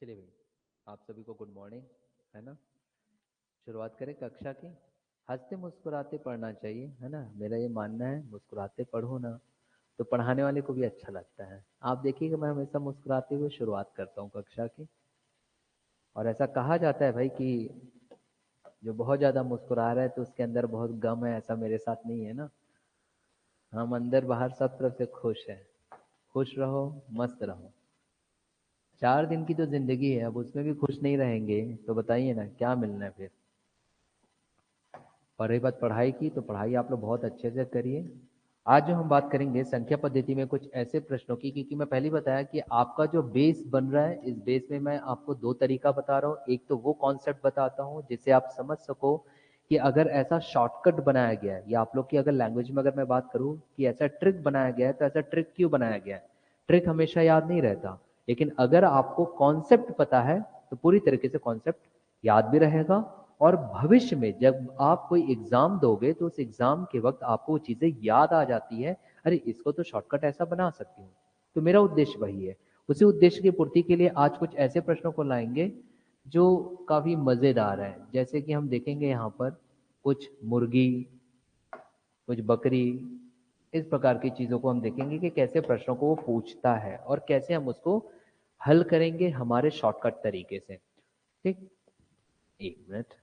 चलिए भाई, आप सभी को गुड मॉर्निंग, है ना। शुरुआत करें कक्षा की। हंसते मुस्कुराते पढ़ना चाहिए, है ना। मेरा ये मानना है, मुस्कुराते पढ़ो ना तो पढ़ाने वाले को भी अच्छा लगता है। आप देखिएगा, मैं हमेशा मुस्कुराते हुए शुरुआत करता हूँ कक्षा की। और ऐसा कहा जाता है भाई कि जो बहुत ज्यादा मुस्कुरा रहा है तो उसके अंदर बहुत गम है। ऐसा मेरे साथ नहीं है ना। हम अंदर बाहर सब तरफ से खुश हैं। खुश रहो, मस्त रहो। 4 दिन की तो जिंदगी है, अब उसमें भी खुश नहीं रहेंगे तो बताइए ना क्या मिलना है फिर। और रही बात पढ़ाई की, तो पढ़ाई आप लोग बहुत अच्छे से करिए। आज जो हम बात करेंगे संख्या पद्धति में कुछ ऐसे प्रश्नों की, क्योंकि मैं पहले ही बताया कि आपका जो बेस बन रहा है, इस बेस में मैं आपको 2 तरीका बता रहा हूँ। एक तो वो कॉन्सेप्ट बताता हूँ जिससे आप समझ सको कि अगर ऐसा शॉर्टकट बनाया गया है, या आप लोग की अगर लैंग्वेज में अगर मैं बात करूँ कि ऐसा ट्रिक बनाया गया है, तो ऐसा ट्रिक क्यों बनाया गया है। ट्रिक हमेशा याद नहीं रहता, लेकिन अगर आपको कॉन्सेप्ट पता है तो पूरी तरीके से कॉन्सेप्ट याद भी रहेगा। और भविष्य में जब आप कोई एग्जाम दोगे तो उस एग्जाम के वक्त आपको वो चीजें याद आ जाती है। अरे इसको तो शॉर्टकट ऐसा बना सकती हूँ। तो मेरा उद्देश्य वही है। उसी उद्देश्य की पूर्ति के लिए आज कुछ ऐसे प्रश्नों को लाएंगे जो काफी मजेदार है। जैसे कि हम देखेंगे यहाँ पर कुछ मुर्गी, कुछ बकरी, इस प्रकार की चीजों को हम देखेंगे कि कैसे प्रश्नों को वो पूछता है और कैसे हम उसको हल करेंगे हमारे शॉर्टकट तरीके से। ठीक, 1 मिनट।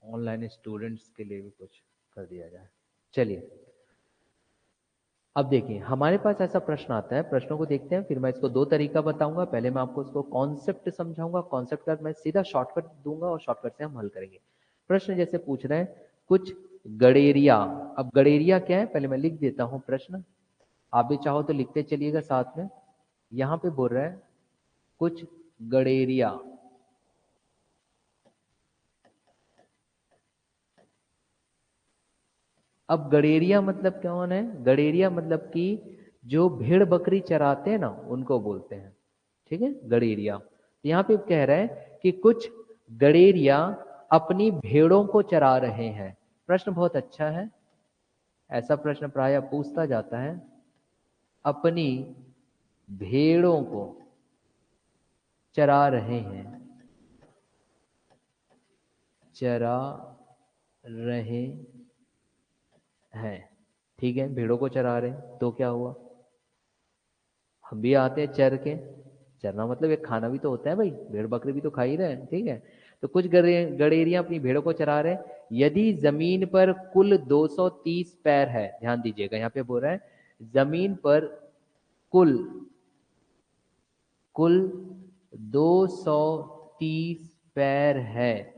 ऑनलाइन स्टूडेंट्स के लिए भी कुछ कर दिया जाए। चलिए, अब देखिए हमारे पास ऐसा प्रश्न आता है। प्रश्नों को देखते हैं, फिर मैं इसको 2 तरीका बताऊंगा। पहले मैं आपको उसको कॉन्सेप्ट समझाऊंगा, कॉन्सेप्ट का मैं सीधा शॉर्टकट दूंगा और शॉर्टकट से हम हल करेंगे। प्रश्न जैसे पूछ रहे हैं कुछ गडेरिया। अब गडेरिया क्या है पहले मैं लिख देता हूं प्रश्न, आप भी चाहो तो लिखते चलिएगा साथ में। यहां पे बोल रहा है कुछ गडेरिया। अब गडेरिया मतलब कौन है? गडेरिया मतलब कि जो भेड़ बकरी चराते हैं ना, उनको बोलते हैं। ठीक है, गडेरिया। यहाँ पे कह रहे हैं कि कुछ गडेरिया अपनी भेड़ों को चरा रहे हैं। प्रश्न बहुत अच्छा है, ऐसा प्रश्न प्रायः पूछता जाता है। अपनी भेड़ों को चरा रहे हैं, चरा रहे हैं। ठीक है, भेड़ों को चरा रहे हैं तो क्या हुआ? हम भी आते हैं चर के। चरना मतलब एक खाना भी तो होता है भाई, भेड़ बकरी भी तो खा ही रहे हैं। ठीक है, तो कुछ गड़ेरियां अपनी भेड़ों को चरा रहे हैं। यदि जमीन पर कुल 230 पैर है, ध्यान दीजिएगा यहाँ पे बोल रहा है जमीन पर कुल कुल 230 पैर है।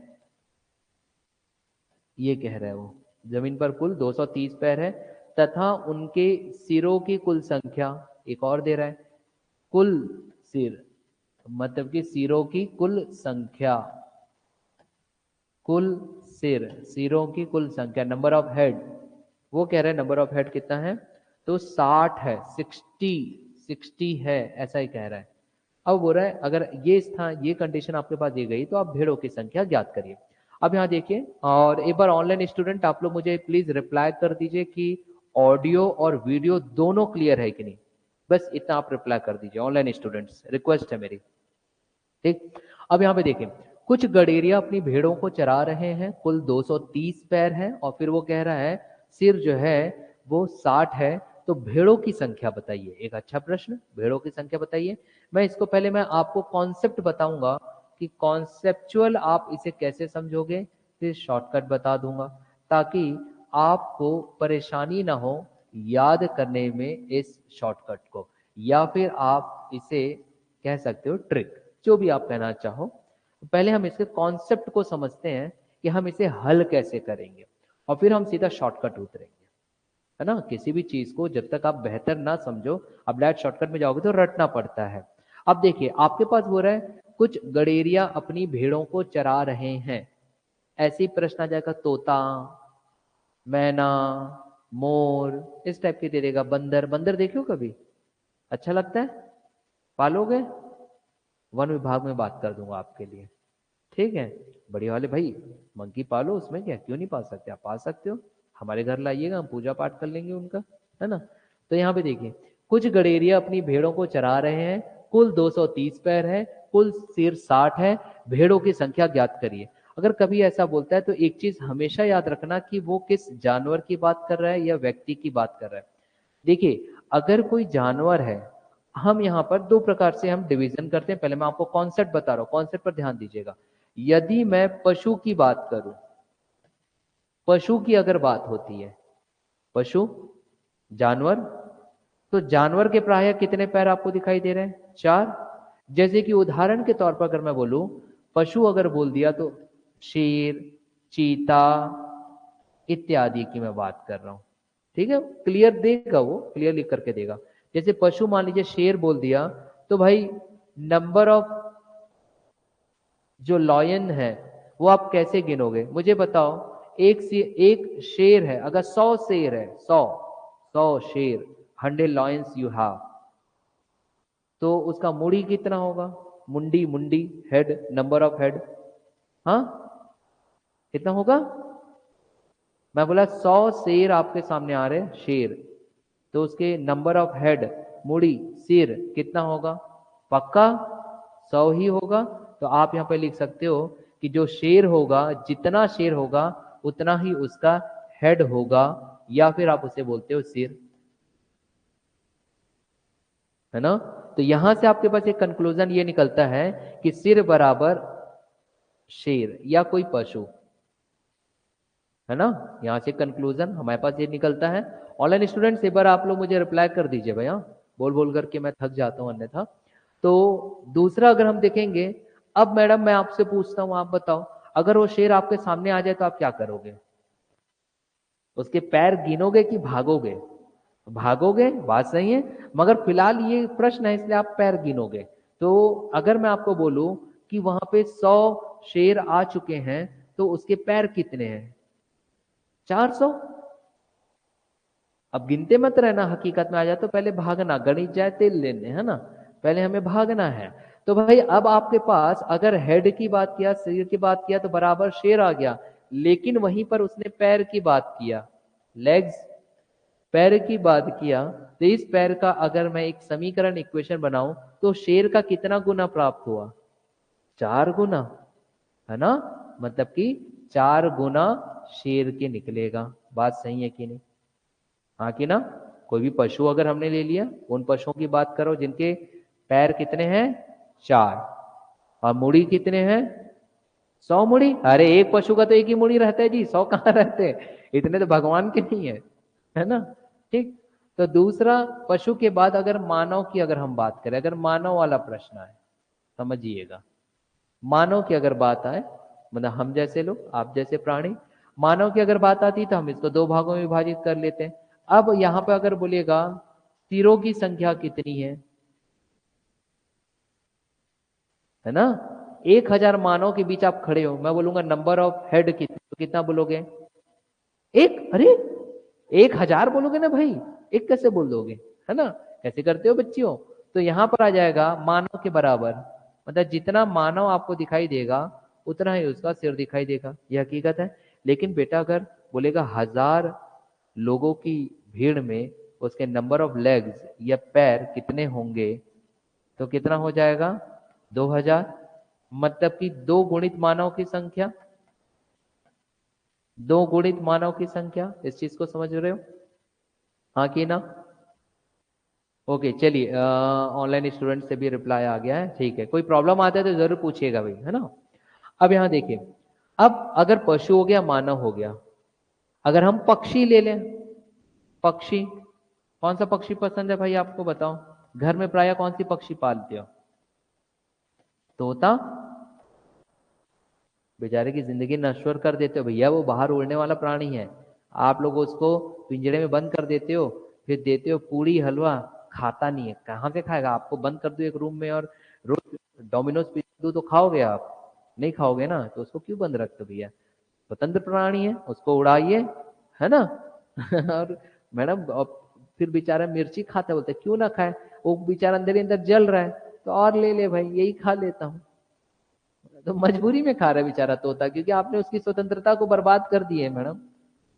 ये कह रहा है वो, जमीन पर कुल 230 पैर है तथा उनके सिरों की कुल संख्या। एक और दे रहा है, कुल सिर मतलब कि सिरों की कुल संख्या। कुल सिर, सिरों की कुल संख्या, नंबर ऑफ हेड। वो कह रहे हैं नंबर ऑफ हेड कितना है, तो 60 है, 60 है, ऐसा ही कह रहा है। अब बोल रहा है अगर ये स्थान, ये कंडीशन आपके पास दी गई तो आप भेड़ों की संख्या ज्ञात करिए। अब यहाँ देखिए, और एक बार ऑनलाइन स्टूडेंट आप लोग मुझे प्लीज रिप्लाई कर दीजिए कि ऑडियो और वीडियो दोनों क्लियर है कि नहीं। बस इतना आप रिप्लाई कर दीजिए ऑनलाइन स्टूडेंट्स, रिक्वेस्ट है मेरी। ठीक, अब यहाँ पे देखें कुछ गडेरिया अपनी भेड़ों को चरा रहे हैं, कुल 230 पैर हैं, और फिर वो कह रहा है सिर जो है वो 60 है। तो भेड़ों की संख्या बताइए। एक अच्छा प्रश्न, भेड़ों की संख्या बताइए। मैं इसको पहले मैं आपको कॉन्सेप्ट बताऊंगा कि कॉन्सेप्चुअल आप इसे कैसे समझोगे, फिर शॉर्टकट बता दूंगा ताकि आपको परेशानी ना हो याद करने में इस शॉर्टकट को, या फिर आप इसे कह सकते हो ट्रिक, जो भी आप कहना चाहो। पहले हम इसके कॉन्सेप्ट को समझते हैं कि हम इसे हल कैसे करेंगे, और फिर हम सीधा शॉर्टकट उतरेंगे, है ना। किसी भी चीज को जब तक आप बेहतर ना समझो, अब डायरेक्ट शॉर्टकट में जाओगे तो रटना पड़ता है। अब देखिए आपके पास हो रहा है कुछ गडेरिया अपनी भेड़ों को चरा रहे हैं। ऐसे ही प्रश्न आ जाएगा तोता, मैना, मोर, इस टाइप के दे देगा। बंदर, बंदर देखियो कभी, अच्छा लगता है, पालोगे? वन विभाग में बात कर दूंगा आपके लिए। ठीक है, बढ़िया वाले भाई, मंकी पालो, उसमें क्या, क्यों नहीं पाल सकते, आप पाल सकते हो। हमारे घर लाइएगा, हम पूजा पाठ कर लेंगे उनका, है ना। तो यहाँ पे देखिए कुछ गडेरिया अपनी भेड़ों को चरा रहे हैं, कुल 230 पैर है, कुल सिर 60 है, भेड़ों की संख्या ज्ञात करिए। अगर कभी ऐसा बोलता है तो एक चीज हमेशा याद रखना कि वो किस जानवर की बात कर रहा है या व्यक्ति की बात कर रहा है। देखिए, अगर कोई जानवर है, हम यहाँ पर दो प्रकार से हम डिवीजन करते हैं। पहले मैं आपको कॉन्सेप्ट बता रहा हूँ, कॉन्सेप्ट पर ध्यान दीजिएगा। यदि मैं पशु की बात करूं, पशु की अगर बात होती है, पशु जानवर, तो जानवर के प्राय कितने पैर आपको दिखाई दे रहे हैं? 4। जैसे कि उदाहरण के तौर पर अगर मैं बोलूं, पशु अगर बोल दिया तो शेर, चीता इत्यादि की मैं बात कर रहा हूं। ठीक है, क्लियर देगा, वो क्लियर लिख करके देगा। जैसे पशु मान लीजिए शेर बोल दिया, तो भाई नंबर ऑफ जो लॉयन है वो आप कैसे गिनोगे? मुझे बताओ। एक शेर है, अगर 100 शेर है, 100 शेर, 100 लॉयंस यू हैव, तो उसका मुड़ी कितना होगा? मुंडी, मुंडी, हेड, नंबर ऑफ हेड, हाँ कितना होगा? मैं बोला 100 शेर आपके सामने आ रहे, शेर, तो उसके नंबर ऑफ हेड, मुड़ी, सिर कितना होगा? पक्का 100 ही होगा। तो आप यहां पे लिख सकते हो कि जो शेर होगा, जितना शेर होगा उतना ही उसका हेड होगा, या फिर आप उसे बोलते हो सिर, है ना? तो यहां से आपके पास एक कंक्लूजन ये निकलता है कि सिर बराबर शेर या कोई पशु, है ना? यहां से कंक्लूजन हमारे पास ये निकलता है। ऑनलाइन स्टूडेंट्स, एक बार आप लोग मुझे रिप्लाई कर दीजिए भैया, बोल बोल करके मैं थक जाता हूं अन्यथा। तो दूसरा अगर हम देखेंगे, अब मैडम मैं आपसे पूछता हूं, आप बताओ, अगर वो शेर आपके सामने आ जाए तो आप क्या करोगे? उसके पैर गिनोगे कि भागोगे? भागोगे, बात सही है, मगर फिलहाल ये प्रश्न है इसलिए आप पैर गिनोगे। तो अगर मैं आपको बोलूं कि वहां पे 100 शेर आ चुके हैं, तो उसके पैर कितने हैं? 400। अब गिनते मत रहना, हकीकत में आ जाए तो पहले भागना, गणित जाए तेल लेने, है ना? पहले हमें भागना है। तो भाई अब आपके पास अगर हेड की बात किया, सिर की बात किया, तो बराबर शेर आ गया, लेकिन वहीं पर उसने पैर की बात किया, लेग्स, पैर की बात किया, तो इस पैर का अगर मैं एक समीकरण इक्वेशन बनाऊं, तो शेर का कितना गुना प्राप्त हुआ? 4 गुना, है ना? मतलब कि 4 गुना शेर के निकलेगा। बात सही है कि नहीं? हाँ कि ना? कोई भी पशु अगर हमने ले लिया, उन पशुओं की बात करो जिनके पैर कितने हैं? 4, और मुड़ी कितने हैं? 100 मुड़ी। अरे एक पशु का तो एक ही मुड़ी रहता है जी, 100 कहाँ रहते हैं? इतने तो भगवान के नहीं है ना? ठीक। तो दूसरा, पशु के बाद अगर मानव की अगर हम बात करें, अगर मानव वाला प्रश्न आए, समझिएगा, मानव की अगर बात आए, मतलब हम जैसे लोग, आप जैसे प्राणी, मानव की अगर बात आती तो हम इसको 2 भागों में विभाजित कर लेते हैं। अब यहां पे अगर बोलिएगा सिरों की संख्या कितनी है ना? 1000 मानव के बीच आप खड़े हो, मैं बोलूंगा नंबर ऑफ हेड कितने, तो कितना बोलोगे? एक। अरे 1000 बोलोगे ना भाई, एक कैसे बोल दोगे? है ना? कैसे करते हो बच्चियों? तो यहां पर आ जाएगा मानव के बराबर, मतलब जितना मानव आपको दिखाई देगा उतना ही उसका सिर दिखाई देगा, यह हकीकत है। लेकिन बेटा अगर बोलेगा 1000 लोगों की भीड़ में उसके नंबर ऑफ लेग्स या पैर कितने होंगे, तो कितना हो जाएगा? 2000। मतलब कि 2 गुणित मानव की संख्या, 2 गुणित मानव की संख्या, इस चीज को समझ रहे हो? हाँ कि ना? ओके, चलिए, ऑनलाइन स्टूडेंट से भी रिप्लाई आ गया है, ठीक है। कोई प्रॉब्लम आता है तो जरूर पूछिएगा भाई, है ना? अब यहाँ देखिए, अब अगर पशु हो गया, मानव हो गया, अगर हम पक्षी ले लें, पक्षी, कौन सा पक्षी पसंद है भाई आपको, बताओ? घर में प्राय कौन सी पक्षी पालते हो? तोता। बेचारे की जिंदगी नश्वर कर देते हो भैया, वो बाहर उड़ने वाला प्राणी है, आप लोग उसको पिंजड़े में बंद कर देते हो, फिर देते हो पूरी हलवा, खाता नहीं है, कहाँ से खाएगा? आपको बंद कर दो एक रूम में और रोज डोमिनोज पिज्जा दो तो खाओगे आप? नहीं खाओगे ना, तो उसको क्यों बंद रखते हो भैया? स्वतंत्र प्राणी है, उसको उड़ाइए, है ना? और मैडम फिर बेचारा मिर्ची खाता, बोलते क्यों ना खाए, वो बेचारा अंदर ही अंदर जल रहा है, तो और ले ले भाई, यही खा लेता हूँ। तो मजबूरी में खा रहा है बेचारा तोता, क्योंकि आपने उसकी स्वतंत्रता को बर्बाद कर दी है मैडम।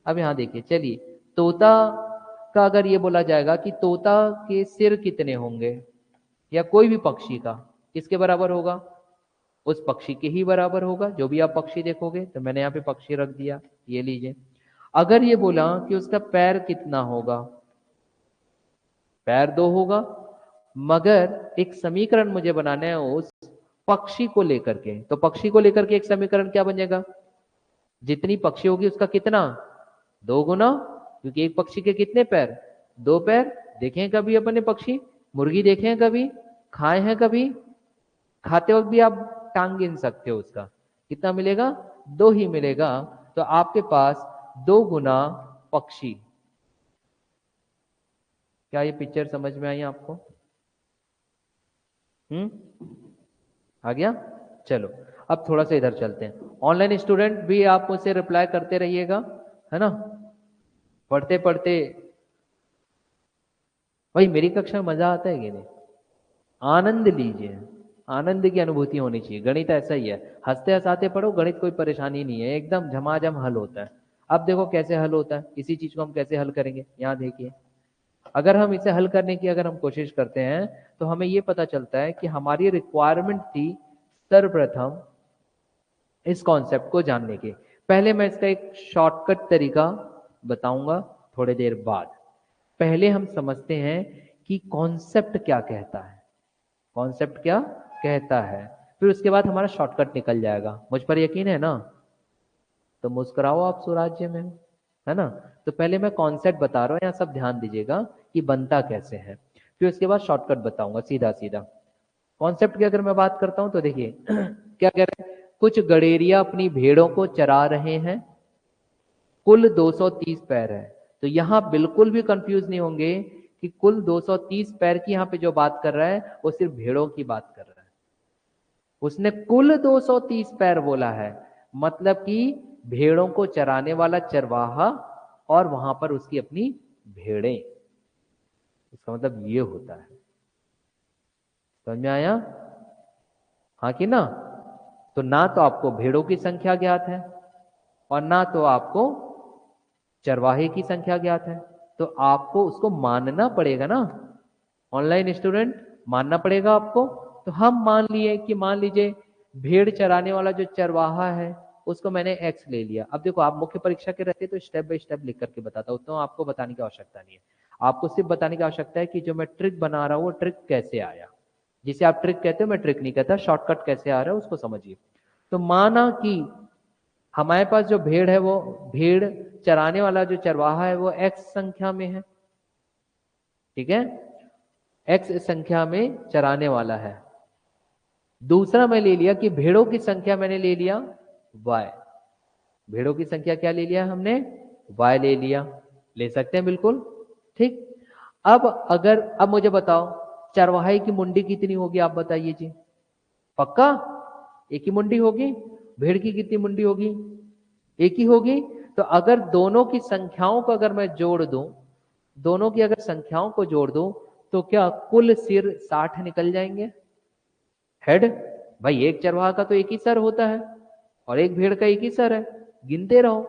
अब यहाँ देखिए, चलिए, तोता का अगर ये बोला जाएगा कि तोता के सिर कितने होंगे, या कोई भी पक्षी का, किसके बराबर होगा? उस पक्षी के ही बराबर होगा। जो भी आप पक्षी देखोगे, तो मैंने यहाँ पे पक्षी रख दिया, ये लीजिए। अगर ये बोला कि उसका पैर कितना होगा, पैर 2 होगा, मगर एक समीकरण मुझे बनाना है उस पक्षी को लेकर के, तो पक्षी को लेकर के एक समीकरण क्या बनेगा? जितनी पक्षी होगी उसका कितना? 2 गुना, क्योंकि एक पक्षी के कितने पैर? 2 पैर। देखे हैं कभी अपने पक्षी? मुर्गी देखे हैं कभी? खाए हैं कभी? खाते वक्त भी आप टांग गिन सकते हो उसका, कितना मिलेगा? 2 ही मिलेगा। तो आपके पास 2 गुना पक्षी। क्या ये पिक्चर समझ में आई आपको? आ गया? चलो अब थोड़ा सा इधर चलते हैं। ऑनलाइन स्टूडेंट भी आप मुझसे रिप्लाई करते रहिएगा, है ना, पढ़ते पढ़ते। भाई मेरी कक्षा में मजा आता है कि नहीं? आनंद लीजिए, आनंद की अनुभूति होनी चाहिए। गणित ऐसा ही है, हंसते हंसाते पढ़ो, गणित कोई परेशानी नहीं है, एकदम झमाझम हल होता है। अब देखो कैसे हल होता है, इसी चीज को हम कैसे हल करेंगे, यहाँ देखिए। अगर हम इसे हल करने की अगर हम कोशिश करते हैं, तो हमें ये पता चलता है कि हमारी रिक्वायरमेंट थी सर्वप्रथम इस कॉन्सेप्ट को जानने के। पहले मैं इसका एक शॉर्टकट तरीका बताऊंगा थोड़ी देर बाद। पहले हम समझते हैं कि कॉन्सेप्ट क्या कहता है, कॉन्सेप्ट क्या कहता है, फिर उसके बाद हमारा शॉर्टकट निकल जाएगा। मुझ पर यकीन है ना? तो मुस्कुराओ आप स्वराज्य में, है ना। तो पहले मैं कॉन्सेप्ट बता रहा हूँ, यहाँ सब ध्यान दीजिएगा कि बनता कैसे है, फिर उसके बाद शॉर्टकट बताऊंगा सीधा सीधा। कॉन्सेप्ट की अगर मैं बात करता हूं तो देखिए क्या कह रहे हैं, कुछ गडेरिया अपनी भेड़ों को चरा रहे हैं, कुल 230 पैर है। तो यहां बिल्कुल भी कंफ्यूज नहीं होंगे कि कुल 230 पैर की यहां पे जो बात कर रहा है वो सिर्फ भेड़ों की बात कर रहा है। उसने कुल 230 पैर बोला है, मतलब कि भेड़ों को चराने वाला चरवाहा और वहां पर उसकी अपनी भेड़ें। इसका मतलब ये होता है। समझ में आया? हाँ कि ना? तो ना तो आपको भेड़ों की संख्या ज्ञात है और ना तो आपको चरवाहे की संख्या ज्ञात है, तो आपको उसको मानना पड़ेगा ना। ऑनलाइन स्टूडेंट, मानना पड़ेगा आपको। तो हम मान लिए कि मान लीजिए भेड़ चराने वाला जो चरवाहा है उसको मैंने एक्स ले लिया। अब देखो आप मुख्य परीक्षा के रहते तो स्टेप बाय स्टेप लिख करके बताता हूँ, तो आपको बताने की आवश्यकता नहीं है। आपको सिर्फ बताने की आवश्यकता है कि जो मैं ट्रिक बना रहा हूँ वो ट्रिक कैसे आया। जिसे आप ट्रिक कहते हो मैं ट्रिक नहीं कहता, शॉर्टकट कैसे आ रहा है उसको समझिए। तो माना कि हमारे पास जो भेड़ है वो भेड़ चराने वाला जो चरवाहा है वो एक्स संख्या में है, ठीक है, एक्स संख्या में चराने वाला है। दूसरा मैं ले लिया कि भेड़ों की संख्या मैंने ले लिया वाई। भेड़ों की संख्या क्या ले लिया हमने? वाई ले लिया, ले सकते हैं बिल्कुल, ठीक। अब मुझे बताओ चरवाहे की मुंडी कितनी होगी, आप बताइए जी। पक्का एक ही मुंडी होगी? भेड़ की कितनी मुंडी होगी? एक ही होगी। तो अगर दोनों की संख्याओं को अगर मैं जोड़ दूं, दोनों की अगर संख्याओं को जोड़ दूं, तो क्या कुल सिर 60 निकल जाएंगे? हेड। भाई एक चरवाहा का तो एक ही सर होता है और एक भेड़ का एक ही सर है, गिनते रहो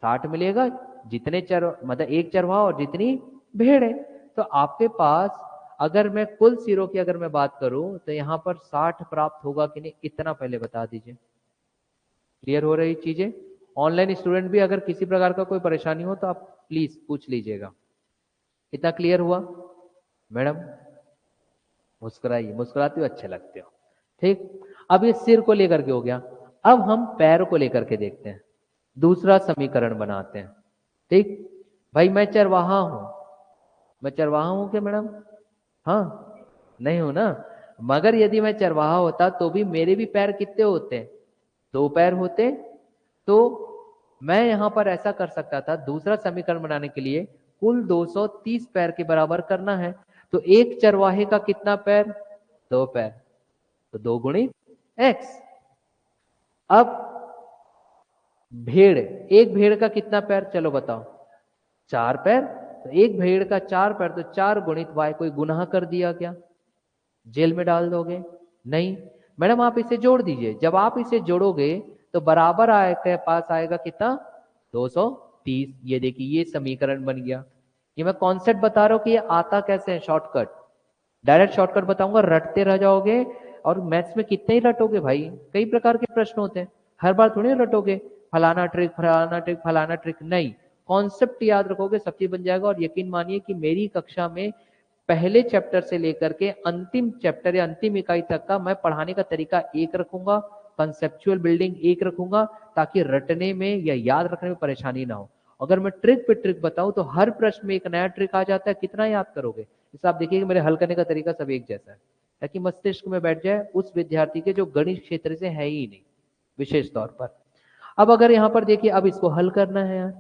60 मिलेगा, जितने मतलब एक चरवाहा और जितनी भेड़ है। तो आपके पास अगर मैं कुल सिरों की अगर मैं बात करूं तो यहां पर 60 प्राप्त होगा कि नहीं, इतना पहले बता दीजिए। क्लियर हो रही चीजें? ऑनलाइन स्टूडेंट भी अगर किसी प्रकार का कोई परेशानी हो तो आप प्लीज पूछ लीजिएगा। इतना क्लियर हुआ? मैडम मुस्कुराइए, मुस्कुराते हो अच्छे लगते हो, ठीक। अब ये सिर को लेकर के हो गया, अब हम पैर को लेकर के देखते हैं, दूसरा समीकरण बनाते हैं, ठीक। भाई मैं चरवाहा हूं, मैं चरवाहा हूं क्या मैडम? हाँ, नहीं हूं ना। मगर यदि मैं चरवाहा होता तो भी मेरे भी पैर कितने होते? 2 पैर होते। तो मैं यहां पर ऐसा कर सकता था, दूसरा समीकरण बनाने के लिए कुल 230 पैर के बराबर करना है। तो एक चरवाहे का कितना पैर? 2 पैर, तो 2 गुणित एक्स। अब भेड़, एक भेड़ का कितना पैर, चलो बताओ? 4 पैर। तो एक भेड़ का 4 पैर, तो 4 गुणित वाई। कोई गुनाह कर दिया क्या? जेल में डाल दोगे? नहीं। मैडम आप इसे जोड़ दीजिए, जब आप इसे जोड़ोगे तो बराबर आएगा, पास आएगा कितना? 230। ये देखिए ये समीकरण बन गया। ये मैं कॉन्सेप्ट बता रहा हूं कि ये आता कैसे है, शॉर्टकट, डायरेक्ट शॉर्टकट बताऊंगा, रटते रह जाओगे। और मैथ्स में कितने ही रटोगे भाई, कई प्रकार के प्रश्न होते हैं, हर बार थोड़ी रटोगे फलाना ट्रिक फलाना ट्रिक फलाना ट्रिक, नहीं, कॉन्सेप्ट याद रखोगे सब चीज बन जाएगा। और यकीन मानिए कि मेरी कक्षा में पहले चैप्टर से लेकर के अंतिम चैप्टर या अंतिम इकाई तक का मैं पढ़ाने का तरीका एक रखूंगा, कंसेप्चुअल बिल्डिंग एक रखूंगा, ताकि रटने में या याद रखने में परेशानी ना हो। अगर मैं ट्रिक पे ट्रिक बताऊं तो हर प्रश्न में एक नया ट्रिक आ जाता है, कितना याद करोगे। इस आप देखिए मेरे हल करने का तरीका सब एक जैसा है, ताकि मस्तिष्क में बैठ जाए उस विद्यार्थी के जो गणित क्षेत्र से है ही नहीं विशेष तौर पर। अब अगर यहाँ पर देखिए, अब इसको हल करना है यार,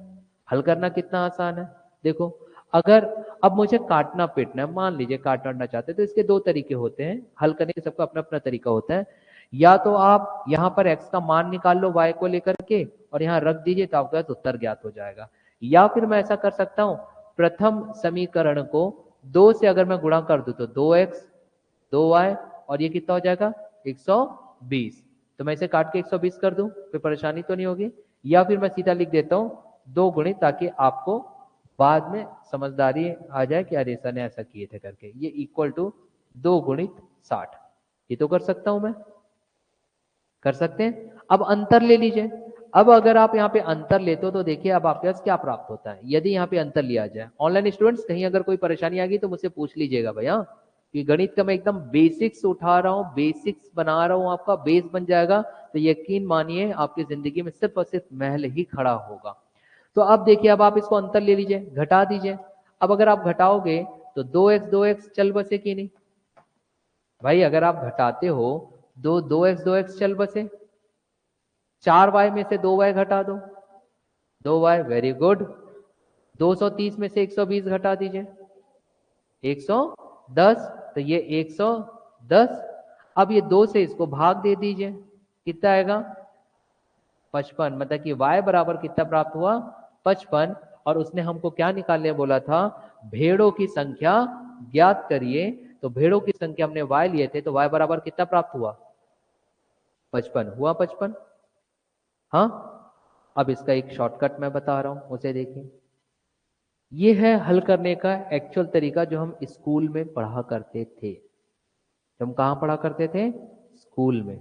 हल करना कितना आसान है। देखो अगर अब मुझे काटना पीटना है, मान लीजिए काटना चाहते हैं, तो इसके दो तरीके होते हैं हल करने के, सबका अपना अपना तरीका होता है। या तो आप यहाँ पर x का मान निकाल लो y को लेकर के और यहाँ रख दीजिए तो आपके पास उत्तर ज्ञात हो जाएगा। या फिर मैं ऐसा कर सकता हूँ, प्रथम समीकरण को 2 से अगर मैं गुणा कर दूं तो 2x 2y और ये कितना हो जाएगा 120, तो मैं इसे काट के 120 कर दूं, कोई परेशानी तो नहीं होगी। या फिर मैं सीधा लिख देता हूं 2 गुणित, ताकि आपको बाद में समझदारी आ जाए कि अरे सर ने ऐसा किए थे करके, ये इक्वल टू 2 गुणित 60। ये तो कर सकता हूं मैं, कर सकते हैं। अब अंतर ले लीजिए। अब अगर आप यहाँ पे अंतर लेते हो तो देखिए अब आपके पास क्या प्राप्त होता है यदि यहाँ पे अंतर लिया जाए। ऑनलाइन स्टूडेंट्स कहीं अगर कोई परेशानी आ गई तो मुझसे पूछ लीजिएगा भैया, कि गणित का मैं एकदम बेसिक्स उठा रहा हूँ, बेसिक्स बना रहा हूँ, आपका बेस बन जाएगा, तो यकीन मानिए आपकी जिंदगी में सिर्फ और सिर्फ महल ही खड़ा होगा। तो अब देखिए, अब आप इसको अंतर ले लीजिए, घटा दीजिए। अब अगर आप घटाओगे तो 2x चल बसे कि नहीं भाई, अगर आप घटाते हो 2x चल बसे, 4y में से 2y घटा दो, 2y, वेरी गुड। 230 में से 120 घटा दीजिए, 110, तो ये 110। अब ये 2 से इसको भाग दे दीजिए, कितना आएगा 55, मतलब कि y बराबर कितना प्राप्त हुआ 55। और उसने हमको क्या निकालने बोला था, भेड़ों की संख्या ज्ञात करिए, तो भेड़ों की संख्या हमने y लिए थे, तो y बराबर कितना प्राप्त हुआ 55 हुआ 55। हाँ, अब इसका एक शॉर्टकट मैं बता रहा हूं, उसे देखिए। ये है हल करने का एक्चुअल तरीका जो हम स्कूल में पढ़ा करते थे। हम कहाँ पढ़ा करते थे, स्कूल में।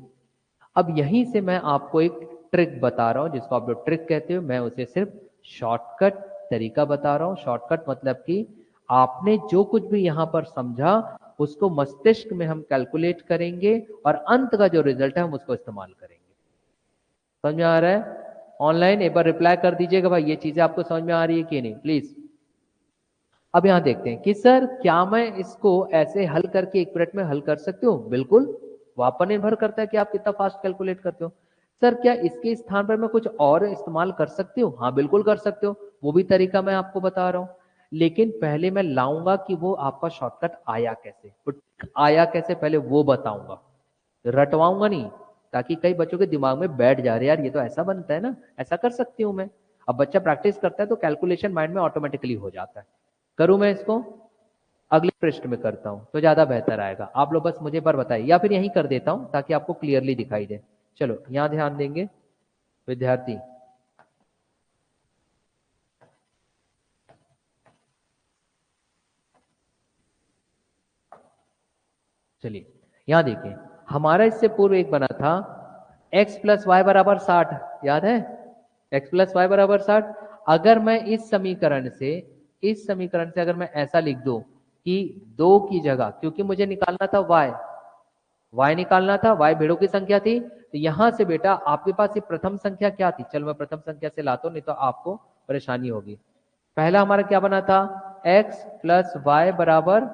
अब यहीं से मैं आपको एक ट्रिक बता रहा हूं, जिसको आप लोग ट्रिक कहते हो, मैं उसे सिर्फ शॉर्टकट तरीका बता रहा हूं। शॉर्टकट मतलब कि आपने जो कुछ भी यहां पर समझा उसको मस्तिष्क में हम कैलकुलेट करेंगे और अंत का जो रिजल्ट है हम उसको इस्तेमाल करेंगे। समझ में आ रहा है? ऑनलाइन एक बार रिप्लाई कर दीजिएगा भाई, ये चीजें आपको समझ में आ रही है कि नहीं, प्लीज। अब यहां देखते हैं कि सर क्या मैं इसको ऐसे हल करके 1 मिनट में हल कर सकती हूँ? बिल्कुल, वो आप पर निर्भर करता है कि आप कितना फास्ट कैलकुलेट करते हो। सर क्या इसके स्थान पर मैं कुछ और इस्तेमाल कर सकती हूँ? हाँ बिल्कुल कर सकते हो, वो भी तरीका मैं आपको बता रहा हूँ। लेकिन पहले मैं लाऊंगा कि वो आपका शॉर्टकट आया कैसे, आया कैसे पहले वो बताऊंगा, रटवाऊंगा नहीं, ताकि कई बच्चों के दिमाग में बैठ जा रहे यार ये तो ऐसा बनता है ना, ऐसा कर सकती हूँ मैं। अब बच्चा प्रैक्टिस करता है तो कैलकुलेशन माइंड में ऑटोमेटिकली हो जाता है। करूं मैं इसको अगले पृष्ठ में करता हूं तो ज्यादा बेहतर आएगा। आप लोग बस मुझे पर बताइए, या फिर यहीं कर देता हूं ताकि आपको क्लियरली दिखाई दे। चलो यहां ध्यान देंगे विद्यार्थी। चलिए यहां देखिए, हमारा इससे पूर्व एक बना था x प्लस वाई बराबर 60, याद है? x प्लस वाई बराबर 60। अगर मैं इस समीकरण से अगर मैं ऐसा लिख दूं कि 2 की जगह, क्योंकि मुझे निकालना था y निकालना था, y भेड़ों की संख्या थी, तो यहां से बेटा आपके पास ये प्रथम संख्या क्या थी, चलो मैं प्रथम संख्या से लाता हूं, नहीं तो आपको परेशानी होगी। पहला हमारा क्या बना था, x प्लस वाई बराबर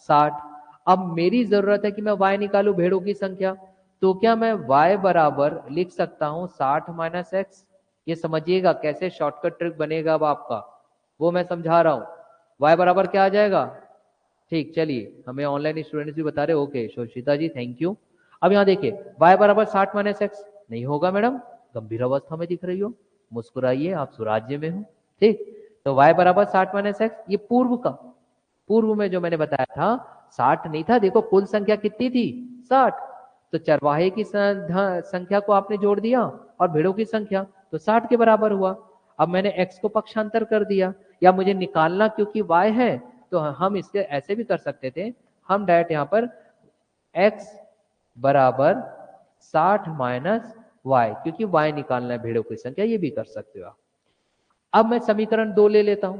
60। अब मेरी जरूरत है कि मैं y निकालू भेड़ों की संख्या, तो क्या मैं y बराबर लिख सकता हूं 60 माइनस एक्स। ये समझिएगा कैसे शॉर्टकट ट्रिक बनेगा अब आपका, वो मैं समझा रहा हूं। y बराबर क्या आ जाएगा, ठीक, चलिए हमें ऑनलाइन स्टूडेंट्स भी बता रहे, ओके शोषिता जी थैंक यू। अब यहाँ देखिए y बराबर 60 माइनस एक्स, नहीं होगा मैडम, गंभीर अवस्था में दिख रही हो, मुस्कुराइए, आप सुराज्य में हो, ठीक। तो y बराबर 60 माइनस एक्स, ये पूर्व में जो मैंने बताया था 60 नहीं था, देखो कुल संख्या कितनी थी 60, तो चरवाहे की संख्या को आपने जोड़ दिया और भेड़ों की संख्या, तो 60 के बराबर हुआ। अब मैंने x को पक्षांतर कर दिया, या मुझे निकालना क्योंकि y है तो हम इसके ऐसे भी कर सकते थे, हम डायरेक्ट यहाँ पर x बराबर 60 माइनस y, क्योंकि y निकालना है भेड़ों की संख्या, ये भी कर सकते हो आप। अब मैं समीकरण 2 ले लेता हूं।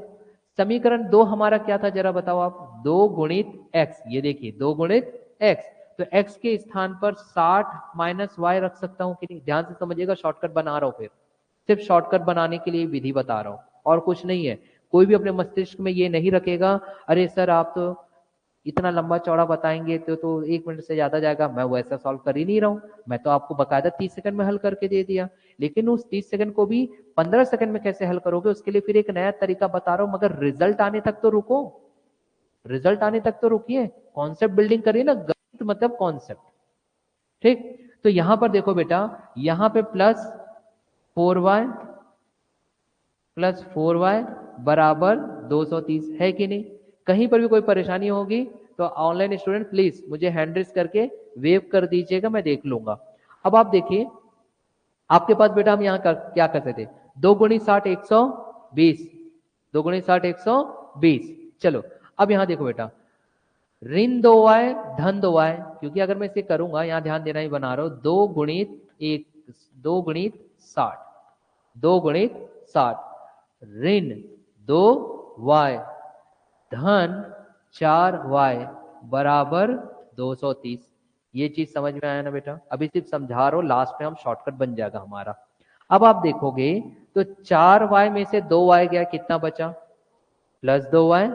समीकरण 2 हमारा क्या था जरा बताओ आप? 2 गुणित x, ये देखिए 2 गुणित x, तो x के स्थान पर 60 माइनस y रख सकता हूं कि नहीं? ध्यान से समझिएगा, शॉर्टकट बना रहा हूं, फिर सिर्फ शॉर्टकट बनाने के लिए विधि बता रहा हूं और कुछ नहीं है। कोई भी अपने मस्तिष्क में ये नहीं रखेगा अरे सर आप तो इतना लंबा चौड़ा बताएंगे तो 1 मिनट से ज्यादा जाएगा, मैं वैसा सॉल्व कर ही नहीं रहा हूं, मैं तो आपको बकायदा 30 सेकंड में हल करके दे दिया। लेकिन उस 30 सेकंड को भी 15 सेकंड में कैसे हल करोगे, उसके लिए फिर एक नया तरीका बता रहा हूं, मगर रिजल्ट आने तक तो रुको, रिजल्ट आने तक तो रुकिए, कॉन्सेप्ट बिल्डिंग करिए ना, गणित मतलब कॉन्सेप्ट। ठीक, तो यहां पर देखो बेटा, यहां पे +4y बराबर 230 है कि नहीं? कहीं पर भी कोई परेशानी होगी तो ऑनलाइन स्टूडेंट प्लीज मुझे हैंड रेज करके वेव कर दीजिएगा, मैं देख लूंगा। अब आप देखिए, आपके पास बेटा हम यहाँ क्या करते थे, 2 गुणी 60 120, 2 गुणी 60 120। चलो अब यहां देखो बेटा, ऋण 2y धन 2y, क्योंकि अगर मैं इसे करूंगा, यहां ध्यान देना ही बना रहा हूं, 2 गुणित 1, 2 गुणित 60, 2 गुणित 60, ऋण 2y धन 4y बराबर 230। ये चीज समझ में आया ना बेटा? अभी सिर्फ समझा रहा हूं, लास्ट में हम शॉर्टकट बन जाएगा हमारा। अब आप देखोगे तो 4y में से 2y गया, कितना बचा? +2y,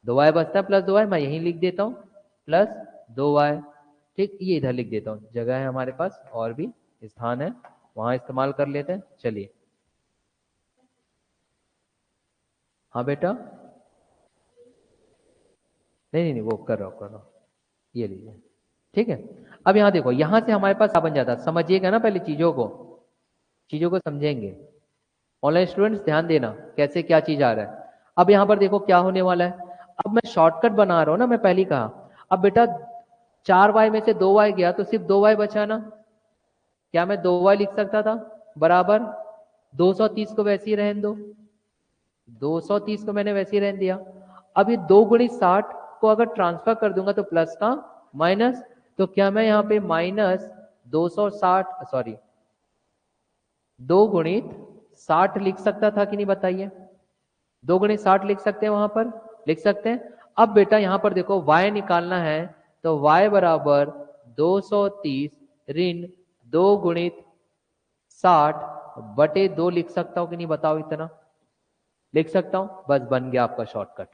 2y बचता है, +2y मैं यहीं लिख देता हूं, +2y। ठीक, ये इधर लिख देता हूं, जगह है हमारे पास और भी स्थान है, वहां इस्तेमाल कर लेते हैं। चलिए, हाँ बेटा, नहीं, वो कर रहा हूं, ये लीजिए। ठीक है, अब यहां देखो, यहां से हमारे पास क्या बन जाता है, समझिएगा ना, पहले चीजों को समझेंगे। ऑनलाइन स्टूडेंट्स ध्यान देना कैसे क्या चीज आ रहा है। अब यहां पर देखो क्या होने वाला है, अब मैं शॉर्टकट बना रहा हूं ना, मैं पहले कहा। अब बेटा 4y में से 2y गया तो सिर्फ 2y बचा ना, क्या मैं 2y लिख सकता था बराबर 230 को वैसे ही रहने दो, 230 को मैंने वैसे ही रहने दिया। अब ये 2 गुणी 60 को अगर ट्रांसफर कर दूंगा तो प्लस का माइनस, तो क्या मैं यहाँ पे -260 सॉरी 2 गुणित 60 लिख सकता था कि नहीं बताइए? 2 गुणित 60 लिख सकते हैं, वहां पर लिख सकते हैं। अब बेटा यहां पर देखो y निकालना है, तो y बराबर 230 ऋण 2 गुणित 60/2 लिख सकता हूं कि नहीं बताओ? इतना लिख सकता हूं, बस बन गया आपका शॉर्टकट,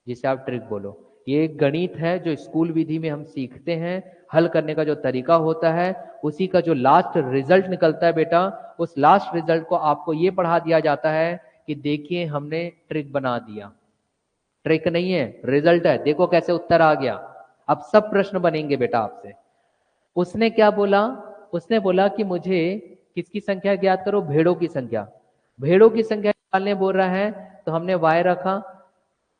जिसे आप ट्रिक बोलो। ये एक गणित है जो स्कूल विधि में हम सीखते हैं, हल करने का जो तरीका होता है, उसी का जो लास्ट रिजल्ट निकलता है बेटा, उस लास्ट रिजल्ट को आपको ये पढ़ा दिया जाता है कि देखिए हमने ट्रिक बना दिया। ट्रिक नहीं है, रिजल्ट है, देखो कैसे उत्तर आ गया। अब सब प्रश्न बनेंगे बेटा आपसे। उसने क्या बोला? उसने बोला कि मुझे किसकी संख्या ज्ञात करो, भेड़ों की संख्या। भेड़ों की संख्या निकालने बोल रहा है, तो हमने y रखा,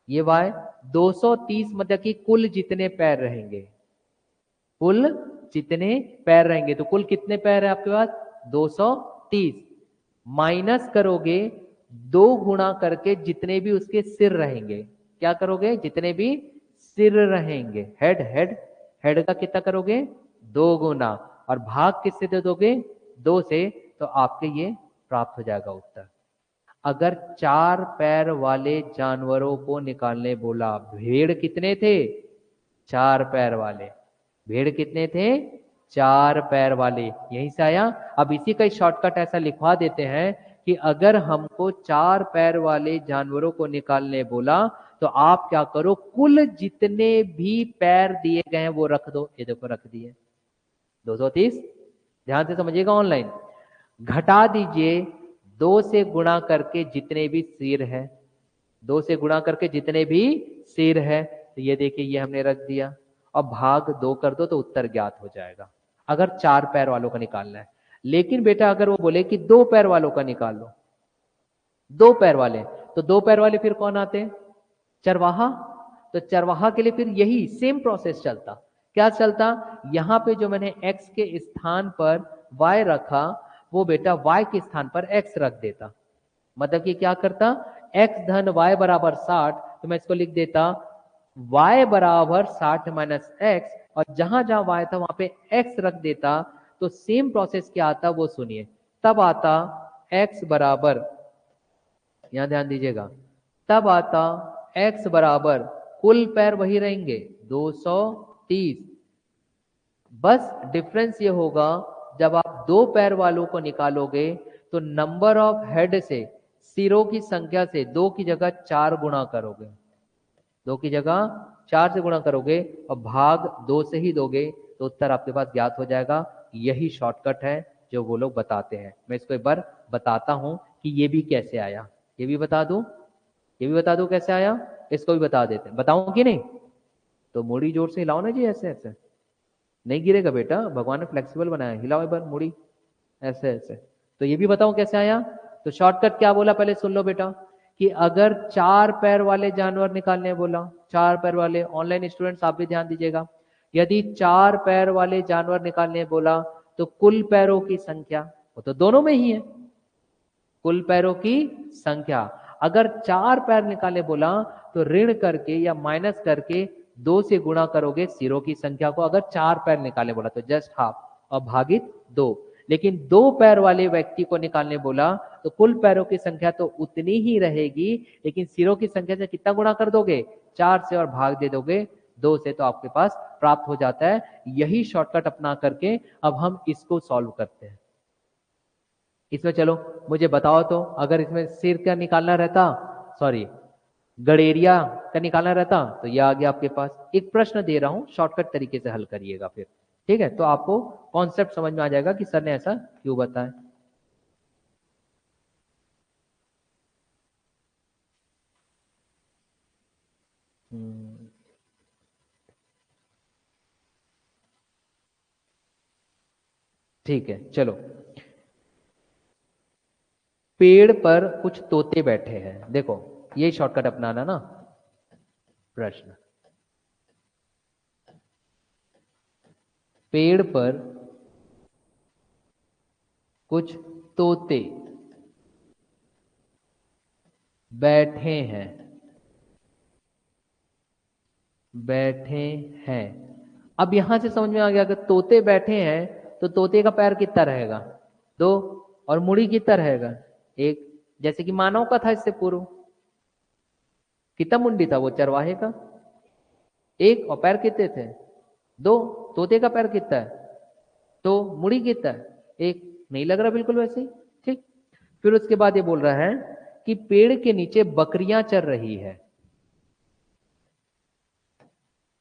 ये y 230 मतलब कि कुल जितने पैर रहेंगे, कुल जितने पैर रहेंगे, तो कुल कितने पैर है आपके पास? 230, माइनस करोगे 2 गुणा करके जितने भी उसके सिर रहेंगे। क्या करोगे? जितने भी सिर रहेंगे, हेड हेड हेड का कितना करोगे? 2 गुना, और भाग किससे दे दोगे? 2 से, तो आपके ये प्राप्त हो जाएगा उत्तर। अगर 4 पैर वाले जानवरों को निकालने बोला, भेड़ कितने थे? 4 पैर वाले। भेड़ कितने थे? 4 पैर वाले। यहीं से आया। अब इसी का शॉर्टकट ऐसा लिखवा देते हैं कि अगर हमको 4 पैर वाले जानवरों को निकालने बोला, तो आप क्या करो, कुल जितने भी पैर दिए गए हैं वो रख दो। ये देखो रख दिए 230। ध्यान से समझिएगा ऑनलाइन, घटा दीजिए 2 से गुणा करके जितने भी सिर है, 2 से गुणा करके जितने भी सिर है, तो ये देखिए ये हमने रख दिया, और भाग 2 कर दो तो उत्तर ज्ञात हो जाएगा, अगर 4 पैर वालों का निकालना है। लेकिन बेटा अगर वो बोले कि 2 पैर वालों का निकाल लो, 2 पैर वाले, तो 2 पैर वाले फिर कौन आते हैं? चरवाहा। तो चरवाहा के लिए फिर यही सेम प्रोसेस चलता। क्या चलता? यहां पे जो मैंने x के स्थान पर y रखा, वो बेटा y के स्थान पर x रख देता। मतलब कि क्या करता, x धन y बराबर 60, तो मैं इसको लिख देता y बराबर 60 माइनस x, और जहां जहां y था वहां पे x रख देता, तो सेम प्रोसेस क्या आता वो सुनिए। तब आता x बराबर, यहां ध्यान दीजिएगा, तब आता x बराबर कुल पैर वही रहेंगे 230। बस डिफरेंस ये होगा, जब आप दो पैर वालों को निकालोगे तो नंबर ऑफ हेड से, सिरों की संख्या से 2 की जगह 4 गुणा करोगे, 2 की जगह 4 से गुणा करोगे और भाग 2 से ही दोगे, तो उत्तर आपके पास ज्ञात हो जाएगा। यही शॉर्टकट है जो वो लोग बताते हैं। मैं इसको एक बार बताता हूं कि ये भी कैसे आया, ये भी बता दूं, ये भी बता दूं कैसे आया, इसको भी बता देते हैं। बताऊं कि नहीं? तो मूड़ी जोर से हिलाओ ना जी, ऐसे ऐसे, नहीं गिरेगा बेटा, भगवान ने फ्लेक्सिबल बनाया, हिलाओ एक बार मूड़ी, ऐसे ऐसे। तो ये भी बताऊं कैसे आया। तो शॉर्टकट क्या बोला पहले सुन लो बेटा, कि अगर 4 पैर वाले जानवर निकालने बोला, 4 पैर वाले, ऑनलाइन स्टूडेंट्स आप भी ध्यान दीजिएगा, यदि 4 पैर वाले जानवर निकालने बोला तो कुल पैरों की संख्या, वो तो दोनों में ही है, कुल पैरों की संख्या, अगर 4 पैर निकाले बोला तो ऋण करके या माइनस करके 2 से गुणा करोगे सिरों की संख्या को, अगर 4 पैर निकाले बोला तो जस्ट हाफ और भागित 2। लेकिन 2 पैर वाले व्यक्ति को निकालने बोला तो कुल पैरों की संख्या तो उतनी ही रहेगी, लेकिन सिरों की संख्या से कितना गुणा कर दोगे, 4 से, और भाग दे दोगे 2 से, तो आपके पास प्राप्त हो जाता है। यही शॉर्टकट अपना करके अब हम इसको सॉल्व करते हैं। इसमें चलो मुझे बताओ तो, अगर इसमें सिर का निकालना रहता, सॉरी गड़ेरिया का निकालना रहता, तो यह आ गया आपके पास। एक प्रश्न दे रहा हूं, शॉर्टकट तरीके से हल करिएगा फिर, ठीक है? तो आपको कॉन्सेप्ट समझ में आ जाएगा कि सर ने ऐसा क्यों बताया। ठीक है चलो, पेड़ पर कुछ तोते बैठे हैं, देखो यही शॉर्टकट अपनाना ना। प्रश्न, पेड़ पर कुछ तोते बैठे हैं, बैठे हैं। अब यहां से समझ में आ गया, अगर तोते बैठे हैं तो तोते का पैर कितना रहेगा, 2, और मुड़ी कितना रहेगा, 1, जैसे कि मानव का था इससे पूर्व, कितना मुंडी था वो चरवाहे का, 1, और पैर कितने थे, 2, तोते का पैर कितना है, तो मुड़ी कितना है, 1, नहीं लग रहा बिल्कुल वैसे ही, ठीक। फिर उसके बाद ये बोल रहा है कि पेड़ के नीचे बकरियां चर रही है।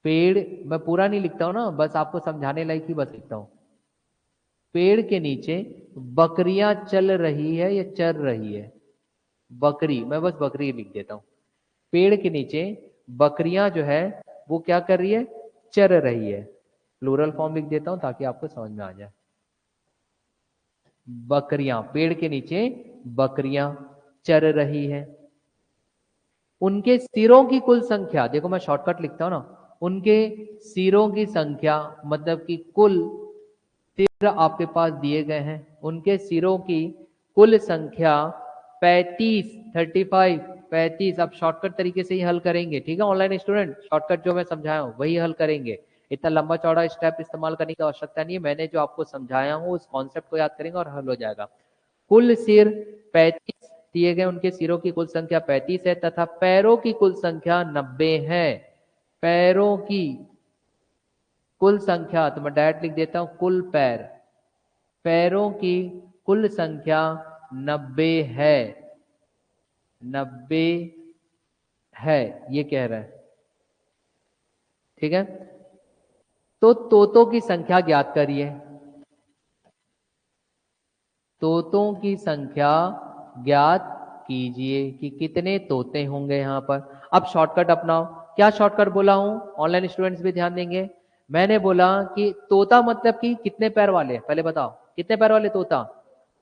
पेड़, मैं पूरा नहीं लिखता हूं ना, बस आपको समझाने लायक ही बस लिखता हूं। पेड़ के नीचे बकरियां चल रही है या चर रही है, बकरी, मैं बस बकरी लिख देता हूं। पेड़ के नीचे बकरियां जो है वो क्या कर रही है, चर रही है। प्लूरल फॉर्म लिख देता हूं ताकि आपको समझ में आ जाए। बकरियां, पेड़ के नीचे बकरियां चर रही है। उनके सिरों की कुल संख्या, देखो मैं शॉर्टकट लिखता हूं ना, उनके सिरों की संख्या मतलब कि कुल सिर आपके पास दिए गए हैं, उनके सिरों की कुल संख्या 35, 35, 35। अब शॉर्टकट तरीके से ही हल करेंगे, ठीक है ऑनलाइन स्टूडेंट, शॉर्टकट जो मैं समझाया हूं वही हल करेंगे, इतना लंबा चौड़ा स्टेप इस्तेमाल करने की आवश्यकता नहीं है। मैंने जो आपको समझाया हूं उस कॉन्सेप्ट को याद करेंगे और हल हो जाएगा। कुल सिर 35 दिए गए, उनके सिरों की कुल संख्या 35 है तथा पैरों की कुल संख्या 90 है। पैरों की कुल संख्या, तो मैं डायरेक्ट लिख देता हूं कुल पैर, पैरों की कुल संख्या 90 है, 90 है, ये कह रहा है, ठीक है। तो तोतों की संख्या ज्ञात करिए, तोतों की संख्या ज्ञात कीजिए कि कितने तोते होंगे यहां पर। अब शॉर्टकट अपनाओ, क्या शॉर्टकट बोला हूं, ऑनलाइन स्टूडेंट्स भी ध्यान देंगे। मैंने बोला कि तोता मतलब कि कितने पैर वाले, पहले बताओ कितने पैर वाले तोता,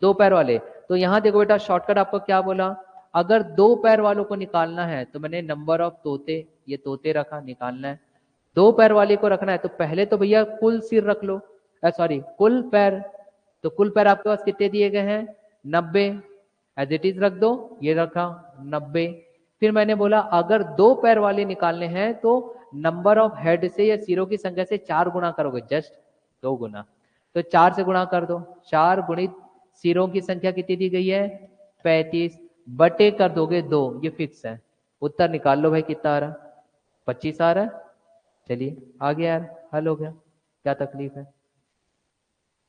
2 पैर वाले। तो यहां देखो बेटा शॉर्टकट आपको क्या बोला, अगर 2 पैर वालों को निकालना है तो मैंने नंबर ऑफ तोते, ये तोते रखा, निकालना है। 2 पैर वाले को रखना है तो पहले तो भैया कुल सिर रख लो, सॉरी कुल पैर, तो कुल पैर आपके पास कितने दिए गए हैं, 90, एज इट इज रख दो, ये रखा 90। फिर मैंने बोला अगर 2 पैर वाले निकालने हैं तो नंबर ऑफ हेड से या सिरों की संख्या से 4 गुना करोगे, जस्ट 2 गुना, तो 4 से गुणा कर दो। 4 गुणित सिरों की संख्या कितनी दी गई है 35, बटे कर दोगे 2, ये फिक्स है। उत्तर निकाल लो भाई, कितना आ रहा 25 आ रहा है। चलिए आ गया यार, हल हो गया, क्या तकलीफ है,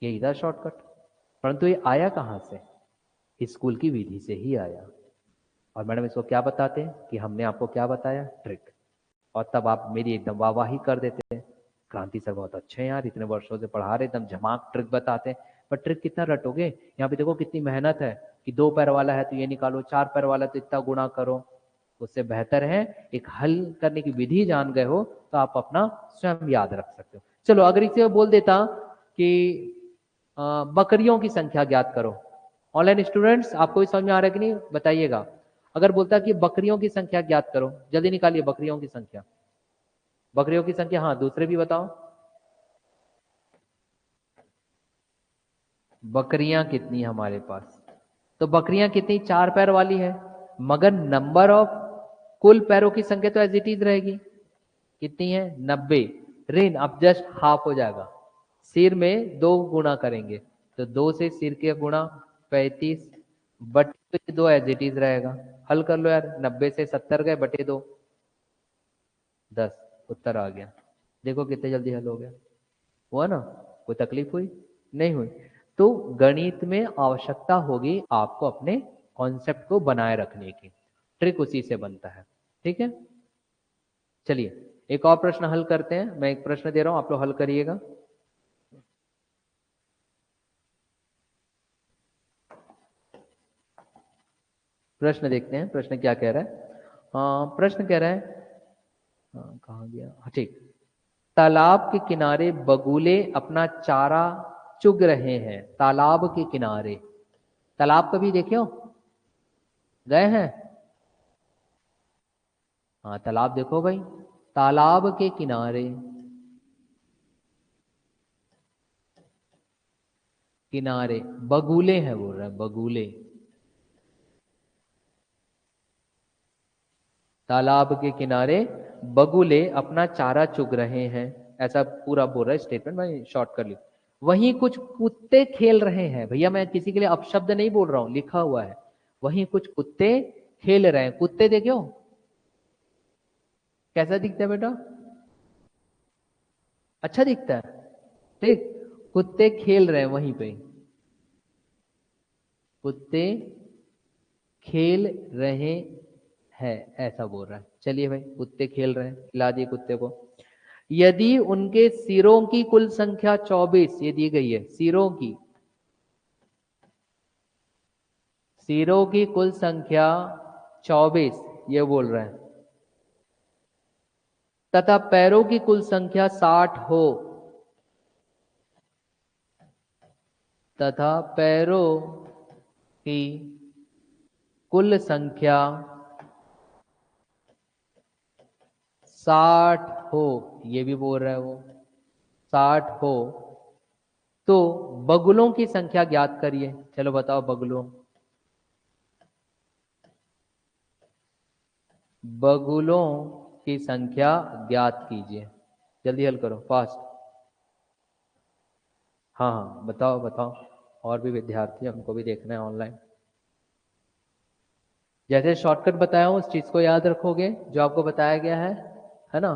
यही था शॉर्टकट। परंतु ये आया कहाँ से, स्कूल की विधि से ही आया। और मैडम इसको क्या बताते हैं कि हमने आपको क्या बताया, ट्रिक, और तब आप मेरी एकदम वाहवाही कर देते हैं, क्रांति सर बहुत अच्छे हैं यार, इतने वर्षों से पढ़ा रहे, एकदम झमाक ट्रिक बताते हैं। पर ट्रिक कितना रटोगे, यहाँ पे देखो कितनी मेहनत है कि 2 पैर वाला है तो ये निकालो, 4 पैर वाला तो इतना गुणा करो। उससे बेहतर है एक हल करने की विधि जान गए हो तो आप अपना स्वयं याद रख सकते हो। चलो अगर इसे बोल देता कि बकरियों की संख्या ज्ञात करो। ऑनलाइन स्टूडेंट्स आपको भी समझ में आ रहा है कि नहीं बताइएगा। अगर बोलता कि बकरियों की संख्या ज्ञात करो, जल्दी निकालिए बकरियों की संख्या। बकरियों की संख्या, हाँ दूसरे भी बताओ, बकरियां कितनी है हमारे पास, तो बकरियां कितनी 4 पैर वाली है, मगर नंबर ऑफ कुल पैरों की संख्या तो एज इट इज रहेगी, कितनी है 90। ऋण अब जस्ट हाफ हो जाएगा, सिर में 2 गुना करेंगे तो 2 से सिर के गुणा 35, बटे 2 एज इट इज रहेगा। हल कर लो यार, 90 से 70 गए, बटे 2 10, उत्तर आ गया। देखो कितने जल्दी हल हो गया, हुआ ना, कोई तकलीफ हुई नहीं हुई। तो गणित में आवश्यकता होगी आपको अपने कॉन्सेप्ट को बनाए रखने की, ट्रिक उसी से बनता है, ठीक है। चलिए एक और प्रश्न हल करते हैं, मैं एक प्रश्न दे रहा हूं, आप लोग हल करिएगा। प्रश्न देखते हैं, प्रश्न क्या कह रहा है। प्रश्न कह रहा है, कहाँ गया, हाँ ठीक, तालाब के किनारे बगुले अपना चारा चुग रहे हैं, तालाब के किनारे, तालाब कभी देखे हो, गए हैं, हाँ तालाब देखो भाई, तालाब के किनारे, किनारे बगुले हैं बोल रहा है, बगुले, तालाब के किनारे बगुले अपना चारा चुग रहे हैं, ऐसा पूरा बोल रहा है स्टेटमेंट, मैं शॉर्ट कर ली। वहीं कुछ कुत्ते खेल रहे हैं, भैया मैं किसी के लिए अपशब्द नहीं बोल रहा हूं, लिखा हुआ है, वहीं कुछ कुत्ते खेल रहे हैं, कुत्ते देखो कैसा दिखता है बेटा, अच्छा दिखता है, ठीक, कुत्ते खेल रहे हैं वहीं पे, कुत्ते खेल रहे हैं ऐसा बोल रहा है। चलिए भाई कुत्ते खेल रहे हैं, खिला दिए कुत्ते को। यदि उनके सिरों की कुल संख्या 24, ये दी गई है, सिरों की, सिरों की कुल संख्या 24 ये बोल रहे हैं, तथा पैरों की कुल संख्या 60 हो, तथा पैरों की कुल संख्या 60 हो, ये भी बोल रहा है वो 60 हो, तो बगुलों की संख्या ज्ञात करिए। चलो बताओ बगुलों, बगुलों की संख्या ज्ञात कीजिए, जल्दी हल करो फास्ट। हाँ हाँ बताओ बताओ, और भी विद्यार्थी हैं उनको भी देखना है ऑनलाइन। जैसे शॉर्टकट बताया हूं उस चीज को याद रखोगे जो आपको बताया गया है ना।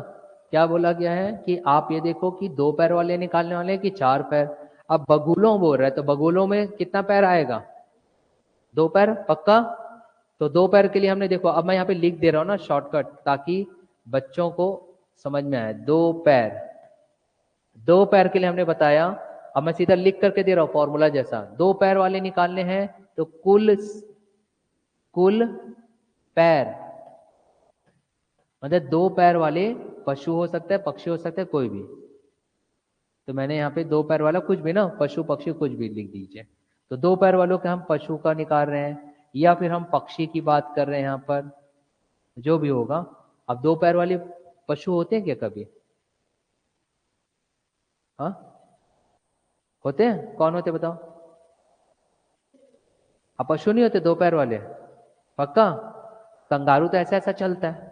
क्या बोला गया है कि आप ये देखो कि 2 पैर वाले निकालने वाले हैं कि 4 पैर। अब बगुलों बोल रहा है तो बगुलों में कितना पैर आएगा, 2 पैर पक्का। तो 2 पैर के लिए हमने देखो, अब मैं यहाँ पे लिख दे रहा हूँ ना शॉर्टकट ताकि बच्चों को समझ में आए। 2 पैर, 2 पैर के लिए हमने बताया, अब मैं सीधा लिख करके दे रहा हूँ फॉर्मूला जैसा। 2 पैर वाले निकालने हैं तो कुल कुल पैर, मतलब 2 पैर वाले पशु हो सकता है, पक्षी हो सकता है, कोई भी। तो मैंने यहाँ पे 2 पैर वाला कुछ भी ना, पशु पक्षी कुछ भी लिख दीजिए। तो 2 पैर वालों के हम पशु का निकाल रहे हैं या फिर हम पक्षी की बात कर रहे हैं यहाँ पर, जो भी होगा। अब 2 पैर वाले पशु होते हैं क्या कभी, हाँ होते हैं, कौन होते बताओ। अब पशु नहीं होते 2 पैर वाले, पक्का। कंगारू तो ऐसा ऐसा चलता है,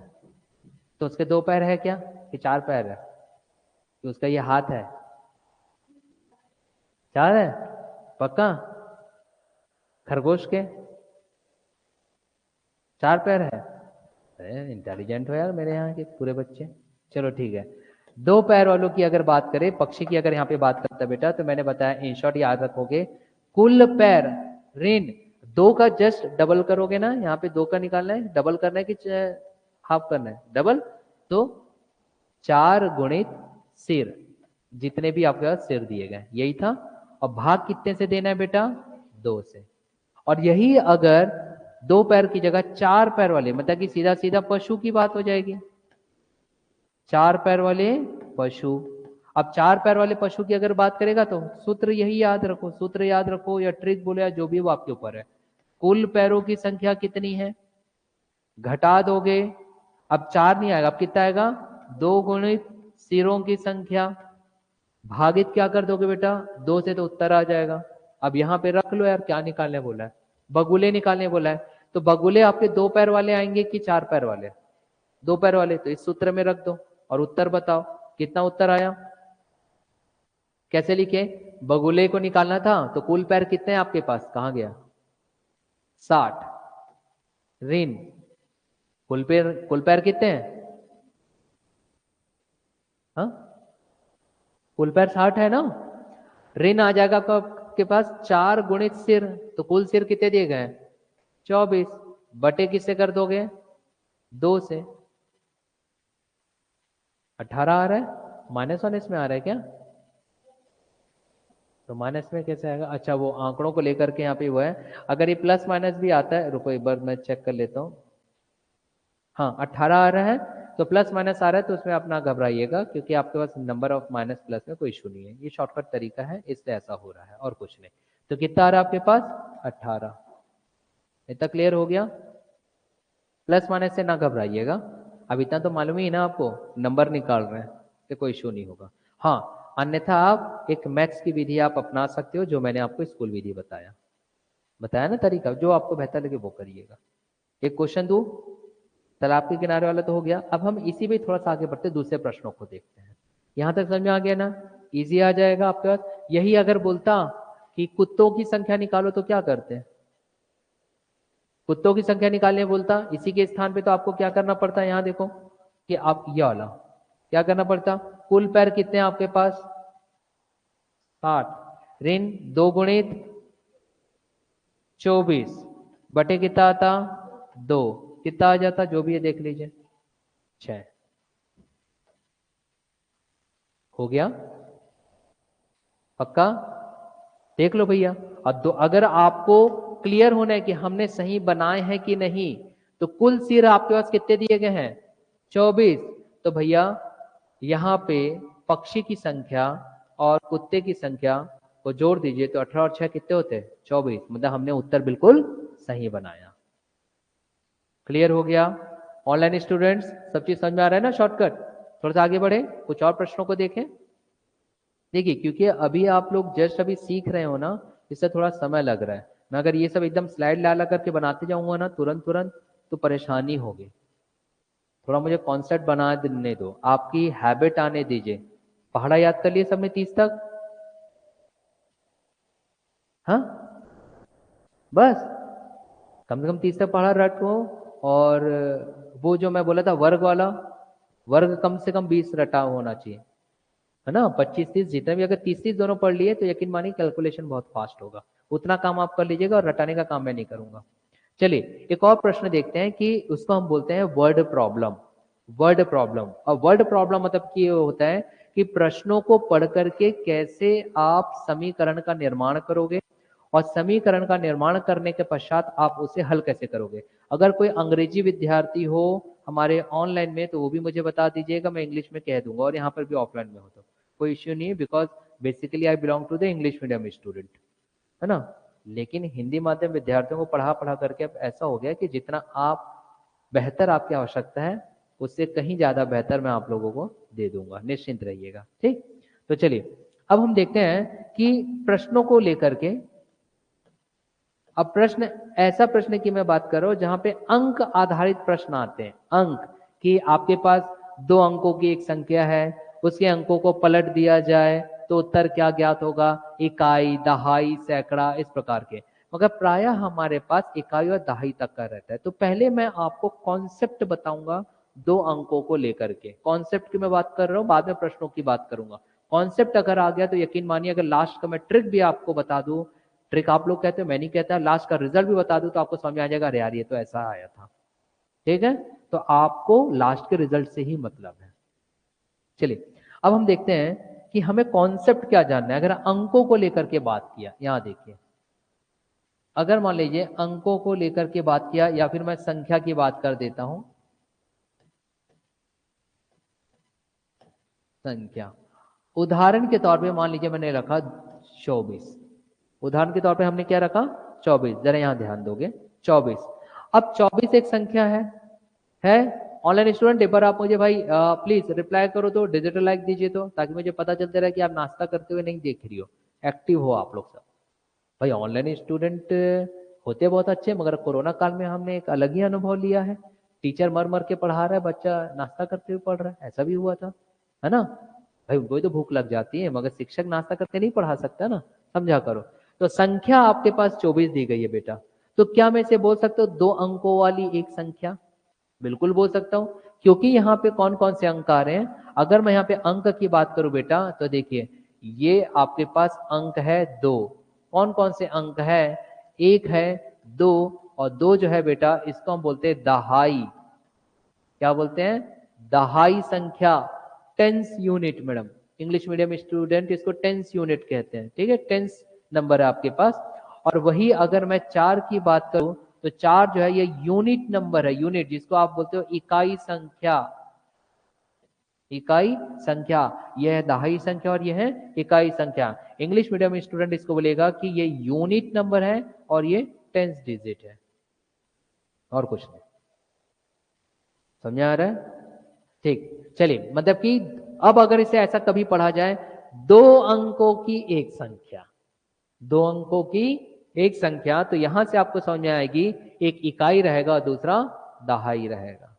तो उसके 2 पैर है क्या, कि 4 पैर है, कि उसका ये हाथ है? 4 है पक्का? खरगोश के 4 पैर है? अरे इंटेलिजेंट हो यार मेरे यहाँ के पूरे बच्चे। चलो ठीक है, 2 पैर वालों की अगर बात करें, पक्षी की अगर यहाँ पे बात करता है बेटा, तो मैंने बताया इन शॉर्ट याद रखोगे कुल पैर ऋण 2 का जस्ट डबल करोगे ना, यहाँ पे 2 का निकालना है, डबल करना है कि हाफ करना है? डबल। तो 4 गुणित सिर, जितने भी आपके पास सिर दिए गए यही था। और भाग कितने से देना है बेटा? 2 से। और यही अगर 2 पैर की जगह 4 पैर वाले, मतलब कि सीधा सीधा पशु की बात हो जाएगी। 4 पैर वाले पशु। अब 4 पैर वाले पशु की अगर बात करेगा तो सूत्र यही याद रखो, सूत्र याद रखो या ट्रिक बोलो या जो भी वो आपके ऊपर है। कुल पैरों की संख्या कितनी है, घटा दोगे, अब 4 नहीं आएगा, अब कितना आएगा? 2 गुणित सिरों की संख्या, भागित क्या कर दोगे बेटा? 2 से, तो उत्तर आ जाएगा। अब यहां पे रख लो यार, क्या निकालने बोला है? बगुले निकालने बोला है। तो बगुले आपके 2 पैर वाले आएंगे कि 4 पैर वाले? 2 पैर वाले, तो इस सूत्र में रख दो और उत्तर बताओ कितना उत्तर आया। कैसे लिखे? बगुले को निकालना था तो कुल पैर कितने हैं आपके पास, कहां गया? 60 ऋण कुल पैर कितने हैं? हाँ, कुल पैर 60 है ना। ऋण आ जाएगा आपके पास 4 गुणित सिर, तो कुल सिर कितने दिए गए? 24 बटे किससे कर दोगे? 2 से। 18 आ रहा है, माइनस 1 इसमें आ रहा है क्या? तो माइनस में कैसे आएगा? अच्छा, वो आंकड़ों को लेकर के यहाँ पे वो है। अगर ये प्लस माइनस भी आता है, रुको एक बार मैं चेक कर लेता हूँ। हाँ 18 आ रहा है, तो प्लस माइनस आ रहा है, तो उसमें आप ना घबराइएगा, क्योंकि आपके पास नंबर ऑफ माइनस प्लस में कोई इशू नहीं है, ये शॉर्टकट तरीका है, इससे ऐसा हो रहा है और कुछ नहीं। तो कितना आ रहा है आपके पास? 18। इतना क्लियर हो गया? प्लस माइनस से ना घबराइएगा, अब इतना तो मालूम ही है ना आपको, नंबर निकाल रहे हैं तो कोई इशू नहीं होगा। हाँ, अन्यथा आप एक मैथ्स की विधि आप अपना सकते हो, जो मैंने आपको स्कूल विधि बताया ना तरीका, जो आपको बेहतर लगे वो करिएगा। एक क्वेश्चन दो, तालाब के किनारे वाला तो हो गया। अब हम इसी में थोड़ा सा आगे बढ़ते दूसरे प्रश्नों को देखते हैं। यहां तक समझ में आ गया ना? इजी आ जाएगा आपके पास। यही अगर बोलता कि कुत्तों की संख्या निकालो तो क्या करते हैं? कुत्तों की संख्या निकालने बोलता, इसी के स्थान पे तो आपको क्या करना पड़ता है? यहां देखो कि आप ये वाला क्या करना पड़ता? कुल पैर कितने हैं आपके पास? 60 ऋण 2 गुणित 24 बटे कितना आता? 2, कितना आ जाता? जो भी है देख लीजिए, 6। हो गया पक्का? देख लो भैया। और अगर आपको क्लियर होना है कि हमने सही बनाए हैं कि नहीं, तो कुल सिर आपके पास कितने दिए गए हैं? 24। तो भैया यहाँ पे पक्षी की संख्या और कुत्ते की संख्या को जोड़ दीजिए, तो 18 और 6 कितने होते हैं? 24। मतलब हमने उत्तर बिल्कुल सही बनाया। क्लियर हो गया? ऑनलाइन स्टूडेंट्स सब चीज समझ में आ रहा है ना? शॉर्टकट। थोड़ा सा आगे बढ़े, कुछ और प्रश्नों को देखें। देखिए, क्योंकि अभी आप लोग जस्ट अभी सीख रहे हो ना, इससे थोड़ा समय लग रहा है। मैं अगर ये सब एकदम स्लाइड ला करके बनाते जाऊंगा ना तुरंत तुरंत, तो परेशानी होगी। थोड़ा मुझे कॉन्सेप्ट बना देने दो, आपकी हैबिट आने दीजिए। पहाड़ा याद कर लिए सबने 30 तक? हाँ, बस कम से कम 30 तक पहाड़ा रटो। और वो जो मैं बोला था वर्ग वाला, वर्ग कम से कम 20 रटा होना चाहिए, है ना? 25-30 जितने भी, अगर 30-30 दोनों पढ़ लिए तो यकीन मानिए कैलकुलेशन बहुत फास्ट होगा। उतना काम आप कर लीजिएगा और रटाने का काम मैं नहीं करूंगा। चलिए एक और प्रश्न देखते हैं, कि उसको हम बोलते हैं वर्ड प्रॉब्लम। वर्ड प्रॉब्लम, और वर्ड प्रॉब्लम मतलब कि ये होता है कि प्रश्नों को पढ़ करके कैसे आप समीकरण का निर्माण करोगे, और समीकरण का निर्माण करने के पश्चात आप उसे हल कैसे करोगे। अगर कोई अंग्रेजी विद्यार्थी हो हमारे ऑनलाइन में, तो वो भी मुझे बता दीजिएगा, मैं इंग्लिश में कह दूंगा, और यहाँ पर भी ऑफलाइन में हो तो कोई इश्यू नहीं है, because basically I belong to the English medium student, है ना? लेकिन हिंदी माध्यम विद्यार्थियों को पढ़ा पढ़ा करके अब ऐसा हो गया कि जितना आप बेहतर आपकी आवश्यकता है, उससे कहीं ज्यादा बेहतर मैं आप लोगों को दे दूंगा, निश्चिंत रहिएगा। ठीक, तो चलिए अब हम देखते हैं कि प्रश्नों को लेकर के। अब प्रश्न, ऐसा प्रश्न की मैं बात कर रहा हूं जहां पे अंक आधारित प्रश्न आते हैं। अंक कि आपके पास 2 अंकों की एक संख्या है, उसके अंकों को पलट दिया जाए तो उत्तर क्या ज्ञात होगा? इकाई, दहाई, सैकड़ा, इस प्रकार के। मगर प्रायः हमारे पास इकाई और दहाई तक का रहता है। तो पहले मैं आपको कॉन्सेप्ट बताऊंगा 2 अंकों को लेकर के। कॉन्सेप्ट की मैं बात कर रहा हूं, बाद में प्रश्नों की बात करूंगा। कॉन्सेप्ट अगर आ गया तो यकीन मानिए, अगर लास्ट का मैं ट्रिक भी आपको बता दूं, ट्रिक आप लोग कहते हो, मैं नहीं कहता, लास्ट का रिजल्ट भी बता दूं तो आपको समझ आ जाएगा, अरे यार ये तो ऐसा आया था। ठीक है, तो आपको लास्ट के रिजल्ट से ही मतलब है। चलिए अब हम देखते हैं कि हमें कॉन्सेप्ट क्या जानना है। अगर अंकों को लेकर के बात किया, यहां देखिए, अगर मान लीजिए अंकों को लेकर के बात किया, या फिर मैं संख्या की बात कर देता हूं, संख्या, उदाहरण के तौर पे मान लीजिए मैंने रखा 24। उदाहरण के तौर पे हमने क्या रखा? 24। जरा यहां ध्यान दोगे, 24। अब 24 एक संख्या है। ऑनलाइन स्टूडेंट एक बार आप मुझे भाई प्लीज रिप्लाई करो तो, डिजिटल लाइक दीजिए तो, ताकि मुझे पता चलता रहे कि आप नाश्ता करते हुए नहीं देख रही हो, एक्टिव हो आप लोग सब। भाई ऑनलाइन स्टूडेंट होते बहुत अच्छे, मगर कोरोना काल में हमने एक अलग ही अनुभव लिया है। टीचर मर मर के पढ़ा रहा है, बच्चा नाश्ता करते हुए पढ़ रहा है, ऐसा भी हुआ था, है ना? भाई उनको ही तो भूख लग जाती है, मगर शिक्षक नाश्ता करके नहीं पढ़ा सकता ना, समझा करो। तो संख्या आपके पास 24 दी गई है बेटा, तो क्या मैं इसे बोल सकता हूँ 2 अंकों वाली एक संख्या? बिल्कुल बोल सकता हूँ, क्योंकि यहाँ पे कौन कौन से अंक आ रहे हैं। अगर मैं यहाँ पे अंक की बात करूं बेटा, तो देखिए ये आपके पास अंक है 2। कौन कौन से अंक है? 1 है, 2, और 2 जो है बेटा इसको हम बोलते हैं दहाई। क्या बोलते हैं? दहाई संख्या, tens unit. Madam English medium student इसको टेंस यूनिट कहते हैं, ठीक है, टेंस नंबर है आपके पास। और वही अगर मैं 4 की बात करूं, तो 4 जो है ये यूनिट नंबर है, यूनिट जिसको आप बोलते हो इकाई संख्या। इकाई संख्या, यह है दहाई संख्या और यह है इकाई संख्या। इंग्लिश मीडियम स्टूडेंट इसको बोलेगा कि ये यूनिट नंबर है और ये टेंस डिजिट है, और कुछ नहीं। समझ आ रहा है? ठीक, चलिए, मतलब कि अब अगर इसे ऐसा कभी पढ़ा जाए, 2 अंकों की एक संख्या, 2 अंकों की एक संख्या, तो यहां से आपको समझ में आएगी, एक इकाई रहेगा, दूसरा दहाई रहेगा।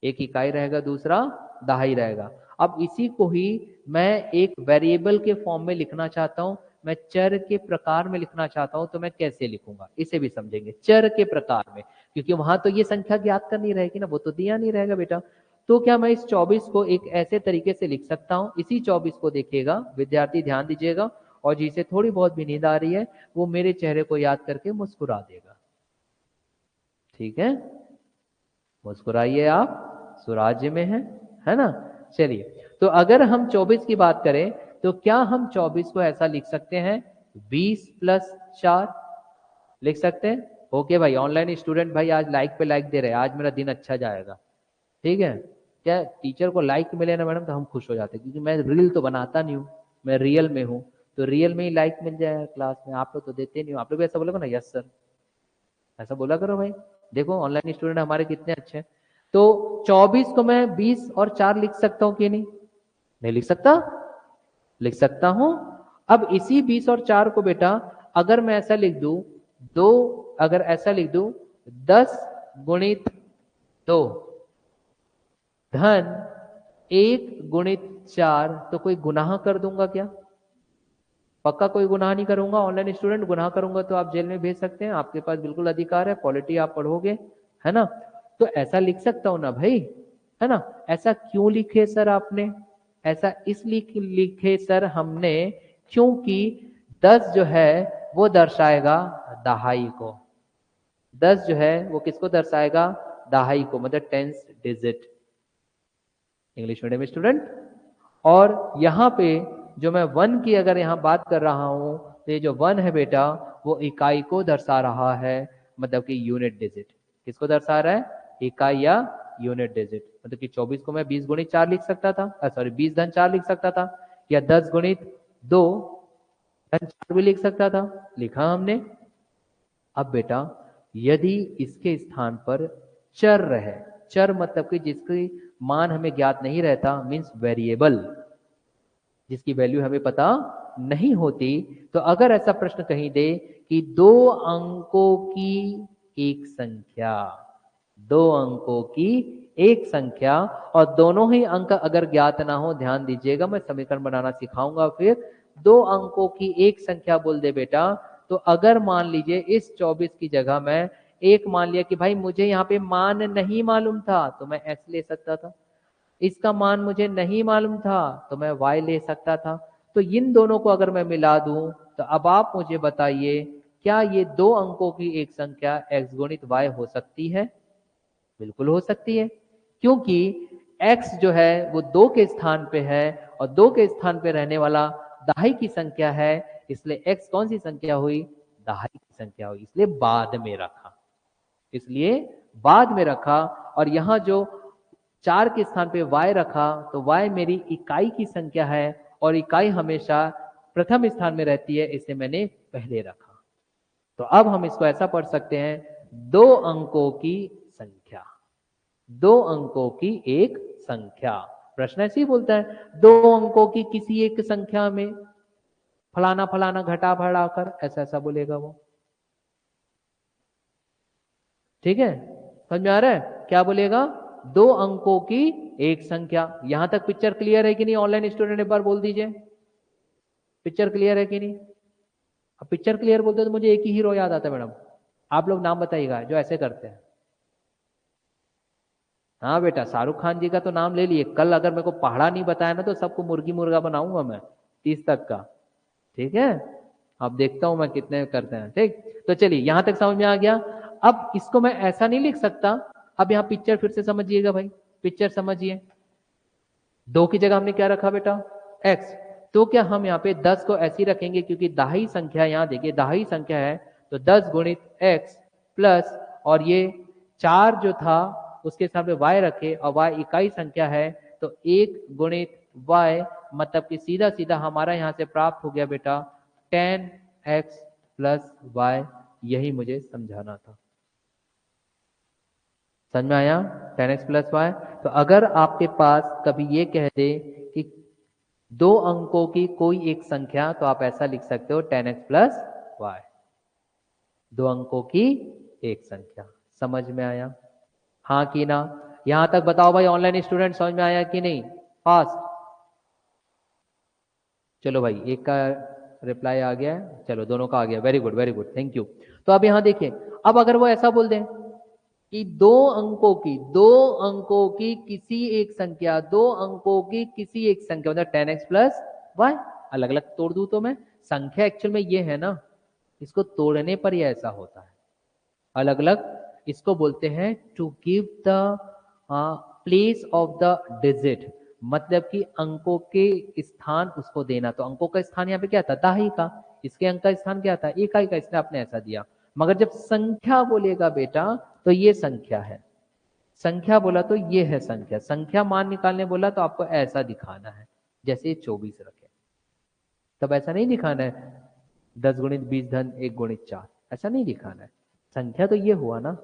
एक इकाई रहेगा, दूसरा दहाई रहेगा। अब इसी को ही मैं एक वेरिएबल के फॉर्म में लिखना चाहता हूं, मैं चर के प्रकार में लिखना चाहता हूं, तो मैं कैसे लिखूंगा इसे भी समझेंगे। चर के प्रकार में, क्योंकि वहां तो ये संख्या ज्ञात करनी रहेगी ना, वो तो दिया नहीं रहेगा बेटा। तो क्या मैं इस 24 को एक ऐसे तरीके से लिख सकता हूं, इसी 24 को देखिएगा विद्यार्थी, ध्यान दीजिएगा, और जिसे थोड़ी बहुत भी नींद आ रही है वो मेरे चेहरे को याद करके मुस्कुरा देगा। ठीक है, मुस्कुराइए, आप सुराज्य में हैं, है ना? चलिए, तो अगर हम 24 की बात करें, तो क्या हम 24 को ऐसा लिख सकते हैं 20 + 4 लिख सकते हैं? ओके भाई, ऑनलाइन स्टूडेंट भाई आज लाइक पे लाइक दे रहे हैं, आज मेरा दिन अच्छा जाएगा। ठीक है, क्या टीचर को लाइक मिले ना मैडम तो हम खुश हो जाते हैं, क्योंकि मैं रील तो बनाता नहीं हूँ, मैं रियल में हूँ, तो रियल में ही लाइक मिल जाएगा क्लास में। आप लोग तो देते नहीं हो, आप लोग ऐसा बोलोगे ना, यस सर, ऐसा बोला करो भाई। देखो ऑनलाइन स्टूडेंट हमारे कितने अच्छे हैं। तो 24 को मैं 20 और 4 लिख सकता हूं कि नहीं? नहीं लिख सकता? लिख सकता हूं। अब इसी 20 और 4 को बेटा अगर मैं ऐसा लिख दूं, दो, अगर ऐसा लिख दूं 10 × 2 धन 1 × 4, तो कोई गुनाह कर दूंगा क्या? पक्का कोई गुनाह नहीं करूंगा। ऑनलाइन स्टूडेंट गुनाह करूंगा तो आप जेल में भेज सकते हैं, आपके पास बिल्कुल अधिकार है, पॉलिटी आप पढ़ोगे, है ना? तो ऐसा लिख सकता हूं ना भाई, है ना? ऐसा क्यों लिखे सर आपने? ऐसा इसलिए लिखे सर हमने, क्योंकि 10 जो है वो दर्शाएगा दहाई को। 10 जो है वो किसको दर्शाएगा? दहाई को, मतलब tens digit. English medium student, और यहाँ पे जो मैं 1 की अगर यहाँ बात कर रहा हूँ, तो ये जो 1 है बेटा वो इकाई को दर्शा रहा है, मतलब कि यूनिट डिजिट। किसको दर्शा रहा है? इकाई या यूनिट डिजिट। मतलब कि 24 को मैं 20 × 4 लिख सकता था, सॉरी 20 धन 4 लिख सकता था, या 10 × 2 धन 4 भी लिख सकता था, लिखा हमने। अब बेटा यदि इसके स्थान पर चर रहे, चर मतलब कि जिसकी मान हमें ज्ञात नहीं रहता, मीन्स वेरिएबल, जिसकी वैल्यू हमें पता नहीं होती, तो अगर ऐसा प्रश्न कहीं दे कि 2 अंकों की एक संख्या, 2 अंकों की एक संख्या और दोनों ही अंक अगर ज्ञात ना हो, ध्यान दीजिएगा मैं समीकरण बनाना सिखाऊंगा फिर, दो अंकों की एक संख्या बोल दे बेटा, तो अगर मान लीजिए इस 24 की जगह मैं एक मान लिया कि भाई मुझे यहाँ पे मान नहीं मालूम था तो मैं x ले सकता था, इसका मान मुझे नहीं मालूम था तो मैं y ले सकता था। तो इन दोनों को अगर मैं मिला दूं तो अब आप मुझे बताइए क्या ये दो अंकों की एक संख्या x गुणित y हो सकती है? बिल्कुल हो सकती है, क्योंकि x जो है वो दो के स्थान पे है और दो के स्थान पे रहने वाला दहाई की संख्या है, इसलिए x कौन सी संख्या हुई? दहाई की संख्या हुई, इसलिए बाद में रखा, इसलिए बाद में रखा। और यहां जो 4 के स्थान पे y रखा तो y मेरी इकाई की संख्या है और इकाई हमेशा प्रथम स्थान में रहती है, इसे मैंने पहले रखा। तो अब हम इसको ऐसा पढ़ सकते हैं, दो अंकों की संख्या, दो अंकों की एक संख्या। प्रश्न ऐसे ही बोलता है, दो अंकों की किसी एक संख्या में फलाना फलाना घटा बढ़ाकर, ऐसा ऐसा बोलेगा वो। ठीक है, समझ में आ रहा है क्या बोलेगा? दो अंकों की एक संख्या। यहां तक पिक्चर क्लियर है कि नहीं? ऑनलाइन स्टूडेंट एक बार बोल दीजिए, पिक्चर क्लियर है कि नहीं? अब पिक्चर क्लियर बोलते तो मुझे एक ही हीरो याद आता है मैडम, आप लोग नाम बताइएगा जो ऐसे करते हैं। हाँ बेटा, शाहरुख खान जी का तो नाम ले लिए, कल अगर मेरे को पहाड़ा नहीं बताया ना तो सबको मुर्गी मुर्गा बनाऊंगा मैं 30 तक का। ठीक है, अब देखता हूं मैं कितने करते हैं। ठीक, तो चलिए यहां तक समझ में आ गया। अब इसको मैं ऐसा नहीं लिख सकता, अब यहाँ पिक्चर फिर से समझिएगा भाई, पिक्चर समझिए। दो की जगह हमने क्या रखा बेटा? x। तो क्या हम यहाँ पे 10 को ऐसी रखेंगे, क्योंकि दहाई संख्या, यहाँ देखिए दहाई संख्या है, तो 10 गुणित x प्लस, और ये 4 जो था उसके सामने y रखे और y इकाई संख्या है, तो 1 गुणित y, मतलब कि सीधा सीधा हमारा यहाँ से प्राप्त हो गया बेटा 10x प्लस y। यही मुझे समझाना था, समझ में आया? 10x plus Y. तो अगर आपके पास कभी ये कह दे कि दो अंकों की कोई एक संख्या, तो आप ऐसा लिख सकते हो 10x प्लस वाई, दो अंकों की एक संख्या। समझ में आया? हाँ कि ना? यहां तक बताओ भाई ऑनलाइन स्टूडेंट, समझ में आया कि नहीं? फास्ट, चलो भाई, एक का रिप्लाई आ गया है, चलो दोनों का आ गया, very good very good, thank you. तो अब यहां देखिए, अब अगर वो ऐसा बोल दें कि दो अंकों की किसी एक संख्या, दो अंकों की किसी एक संख्या, मतलब 10x प्लस वाई, अलग अलग तोड़ दूं तो मैं, संख्या एक्चुअल में ये है ना, इसको तोड़ने पर ये ऐसा होता है, अलग अलग इसको बोलते हैं to give the place of the digit, मतलब कि अंकों के स्थान उसको देना। तो अंकों का स्थान यहाँ पे क्या था? दहाई का, इसके अंक का स्थान क्या था? इकाई का, इसने आपने ऐसा दिया। मगर जब संख्या बोलेगा बेटा तो ये संख्या है, संख्या बोला तो ये है संख्या, संख्या मान निकालने बोला तो आपको ऐसा दिखाना है, जैसे 24 रखे, तब ऐसा नहीं दिखाना है 10 गुणित 20 धन 1 गुणित 4, ऐसा नहीं दिखाना है। संख्या तो ये हुआ ना,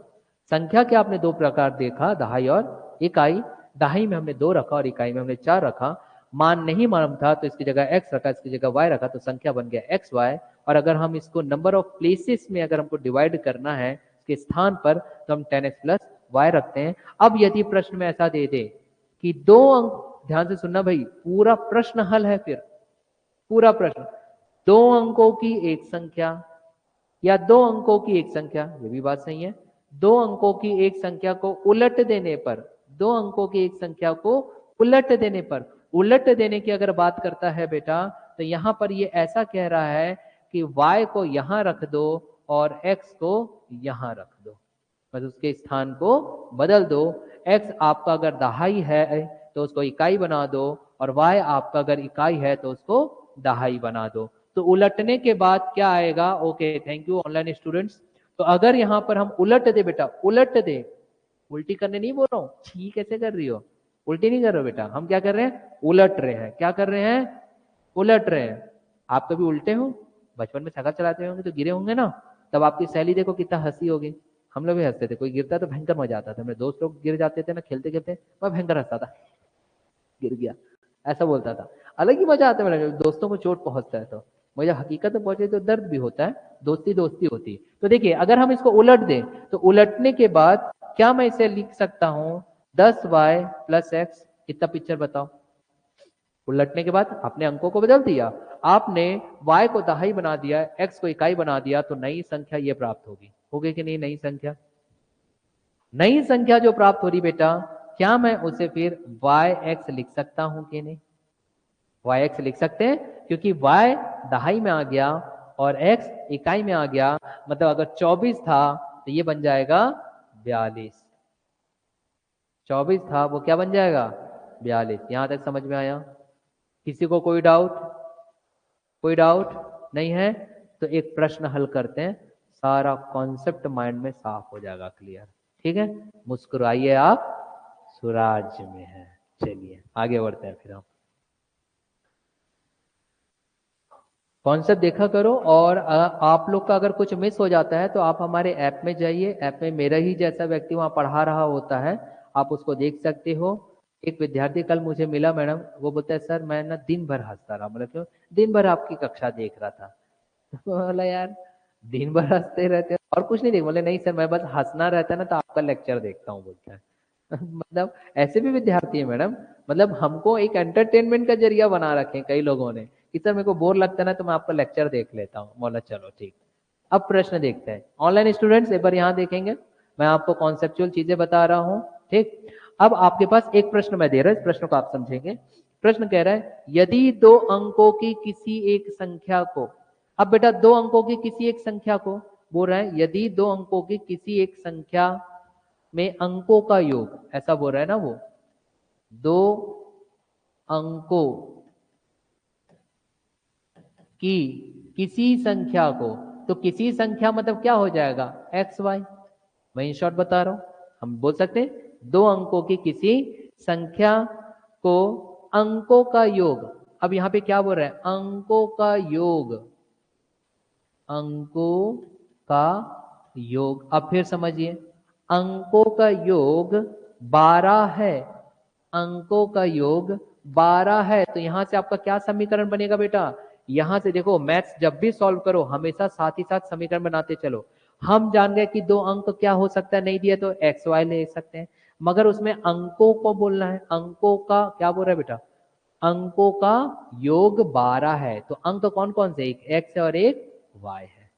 संख्या के आपने दो प्रकार देखा, दहाई और इकाई। दहाई में हमने 2 रखा और इकाई में हमने 4 रखा। मान नहीं मालूम था तो इसकी जगह x रखा, इसकी जगह y रखा, तो संख्या बन गया एक्स वाई। और अगर हम इसको नंबर ऑफ प्लेसेस में अगर हमको डिवाइड करना है इसके स्थान पर, तो हम 10x प्लस वाई रखते हैं। अब यदि प्रश्न में ऐसा दे दे कि दो अंक, ध्यान से सुनना भाई, पूरा प्रश्न हल है, फिर पूरा प्रश्न, दो अंकों की एक संख्या या दो अंकों की एक संख्या, ये भी बात सही है, दो अंकों की एक संख्या को उलट देने पर, दो अंकों की एक संख्या को उलट देने पर, उलट देने की अगर बात करता है बेटा, तो यहां पर ये ऐसा कह रहा है कि y को यहां रख दो और x को यहां रख दो, बस उसके स्थान को बदल दो। x आपका अगर दहाई है तो उसको इकाई बना दो, और y आपका अगर इकाई है तो उसको दहाई बना दो। तो उलटने के बाद क्या आएगा? Okay, thank you online students. तो अगर यहां पर हम उलट दे बेटा, उलट दे, उल्टी करने नहीं बोल रहा हूं, छी कैसे कर रही हो, उल्टी नहीं कर रहे हो बेटा, हम क्या कर रहे हैं? उलट रहे हैं। क्या कर रहे हैं? उलट रहे हैं। आप कभी उल्टे हो? बचपन में साइकिल चलाते होंगे तो गिरे होंगे ना, तब आपकी सहेली देखो कितना हंसी होगी। हम लोग भी हंसते थे, कोई गिरता तो भयंकर मजा आता था, मेरे दोस्त लोग गिर जाते थे ना खेलते खेलते, मैं भयंकर हंसता था, गिर गया ऐसा बोलता था। अलग ही मजा आता है मेरे दोस्तों को चोट पहुंचता है तो, मुझे हकीकत में पहुंचे तो दर्द भी होता है, दोस्ती दोस्ती होती है। तो देखिए अगर हम इसको उलट दें तो उलटने के बाद क्या मैं इसे लिख सकता हूं? 10y प्लस एक्स, इतना पिक्चर बताओ। उलटने के बाद आपने अंकों को बदल दिया, आपने y को दहाई बना दिया, x को इकाई बना दिया, तो नई संख्या ये प्राप्त होगी। होगी कि नहीं? नई संख्या, नई संख्या जो प्राप्त हो रही बेटा, क्या मैं उसे फिर yx लिख सकता हूं कि नहीं? yx लिख सकते हैं, क्योंकि y दहाई में आ गया और x इकाई में आ गया। मतलब अगर 24 था तो ये बन जाएगा 42। 24 था, वो क्या बन जाएगा? 42। यहां तक समझ में आया? किसी को कोई डाउट? कोई डाउट नहीं है तो एक प्रश्न हल करते हैं, सारा कॉन्सेप्ट माइंड में साफ हो जाएगा, क्लियर। ठीक है, मुस्कुराइए आप, सुराज में है। चलिए आगे बढ़ते हैं फिर हम। कॉन्सेप्ट देखा करो, और आप लोग का अगर कुछ मिस हो जाता है तो आप हमारे ऐप में जाइए। ऐप में मेरा ही जैसा व्यक्ति वहाँ पढ़ा रहा होता है, आप उसको देख सकते हो। एक विद्यार्थी कल मुझे मिला मैडम, वो बोलता है सर मैं ना दिन भर हंसता रहा। मतलब क्यों? दिन भर आपकी कक्षा देख रहा था। बोला यार दिन भर हंसते रहते हैं और कुछ नहीं देख? बोले नहीं सर मैं बस हंसना रहता है ना तो आपका लेक्चर देखता हूँ, बोलता है। मतलब ऐसे भी विद्यार्थी है मैडम, मतलब हमको एक एंटरटेनमेंट का जरिया बना रखे हैं कई लोगों ने कि सर मेरे को बोर लगता है ना तो मैं आपका लेक्चर देख लेता हूँ। बोला चलो ठीक। अब प्रश्न देखते हैं। ऑनलाइन स्टूडेंट्स एक बार यहाँ देखेंगे, मैं आपको कॉन्सेप्चुअल चीजें बता रहा हूँ। ठीक, अब आपके पास एक प्रश्न मैं दे रहा हूँ, इस प्रश्न को आप समझेंगे। प्रश्न कह रहा है यदि दो अंकों की किसी एक संख्या को, अब बेटा दो अंकों की किसी एक संख्या को बोल रहा है, यदि दो अंकों की किसी एक संख्या में अंकों का योग, ऐसा बोल रहा है ना वो, दो अंकों की किसी संख्या को, तो किसी संख्या मतलब क्या हो जाएगा? X Y. मैं इन शॉर्ट बता रहा हूं, हम बोल सकते हैं दो अंकों की किसी संख्या को अंकों का योग। अब यहां पे क्या बोल रहा है? अंकों का योग, अंकों का योग। अब फिर समझिए, अंकों का योग 12 है, अंकों का योग 12 है। तो यहां से आपका क्या समीकरण बनेगा बेटा? यहां से देखो, मैथ्स जब भी सॉल्व करो हमेशा साथ ही साथ समीकरण बनाते चलो। हम जान गए कि दो अंक क्या हो सकता है, नहीं दिया तो एक्स वाई ले सकते हैं, मगर उसमें अंकों को बोलना है। अंकों का क्या बोल रहा है बेटा? अंकों का योग 12 है। तो अंक कौन कौन से? एक एक्स है और एक वाई है,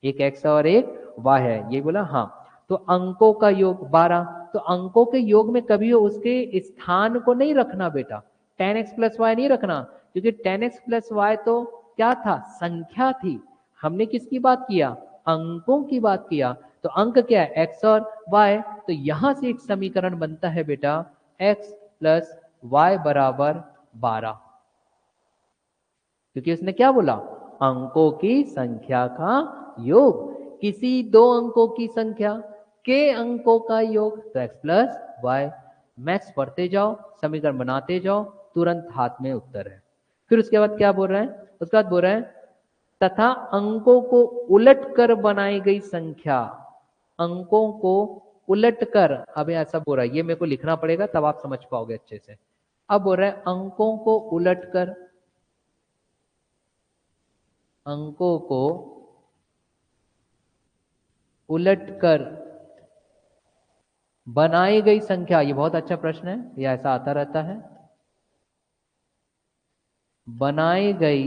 एक एक्स और एक वाई है, ये बोला। हाँ, तो अंकों का योग 12। तो अंकों के योग में कभी उसके स्थान को नहीं रखना बेटा, 10x प्लस वाई नहीं रखना, क्योंकि 10x प्लस वाई तो क्या था? संख्या थी। हमने किसकी बात किया? अंकों की बात किया। तो अंक क्या है? x और y। तो यहां से एक समीकरण बनता है बेटा, x प्लस वाई बराबर 12, क्योंकि उसने क्या बोला? अंकों की संख्या का योग, किसी दो अंकों की संख्या के अंकों का योग, तो x प्लस वाई। मैथ्स पढ़ते जाओ, समीकरण बनाते जाओ, तुरंत हाथ में उत्तर है। फिर उसके बाद क्या बोल रहे हैं? उसके बाद बोल रहे हैं तथा अंकों को उलट कर बनाई गई संख्या, अंकों को उलट कर। अब ऐसा बोल रहा है, ये मेरे को लिखना पड़ेगा तब आप समझ पाओगे अच्छे से। अब बोल रहे हैं अंकों को उलट कर, अंकों को उलटकर बनाई गई संख्या। ये बहुत अच्छा प्रश्न है, ये ऐसा आता रहता है। बनाई गई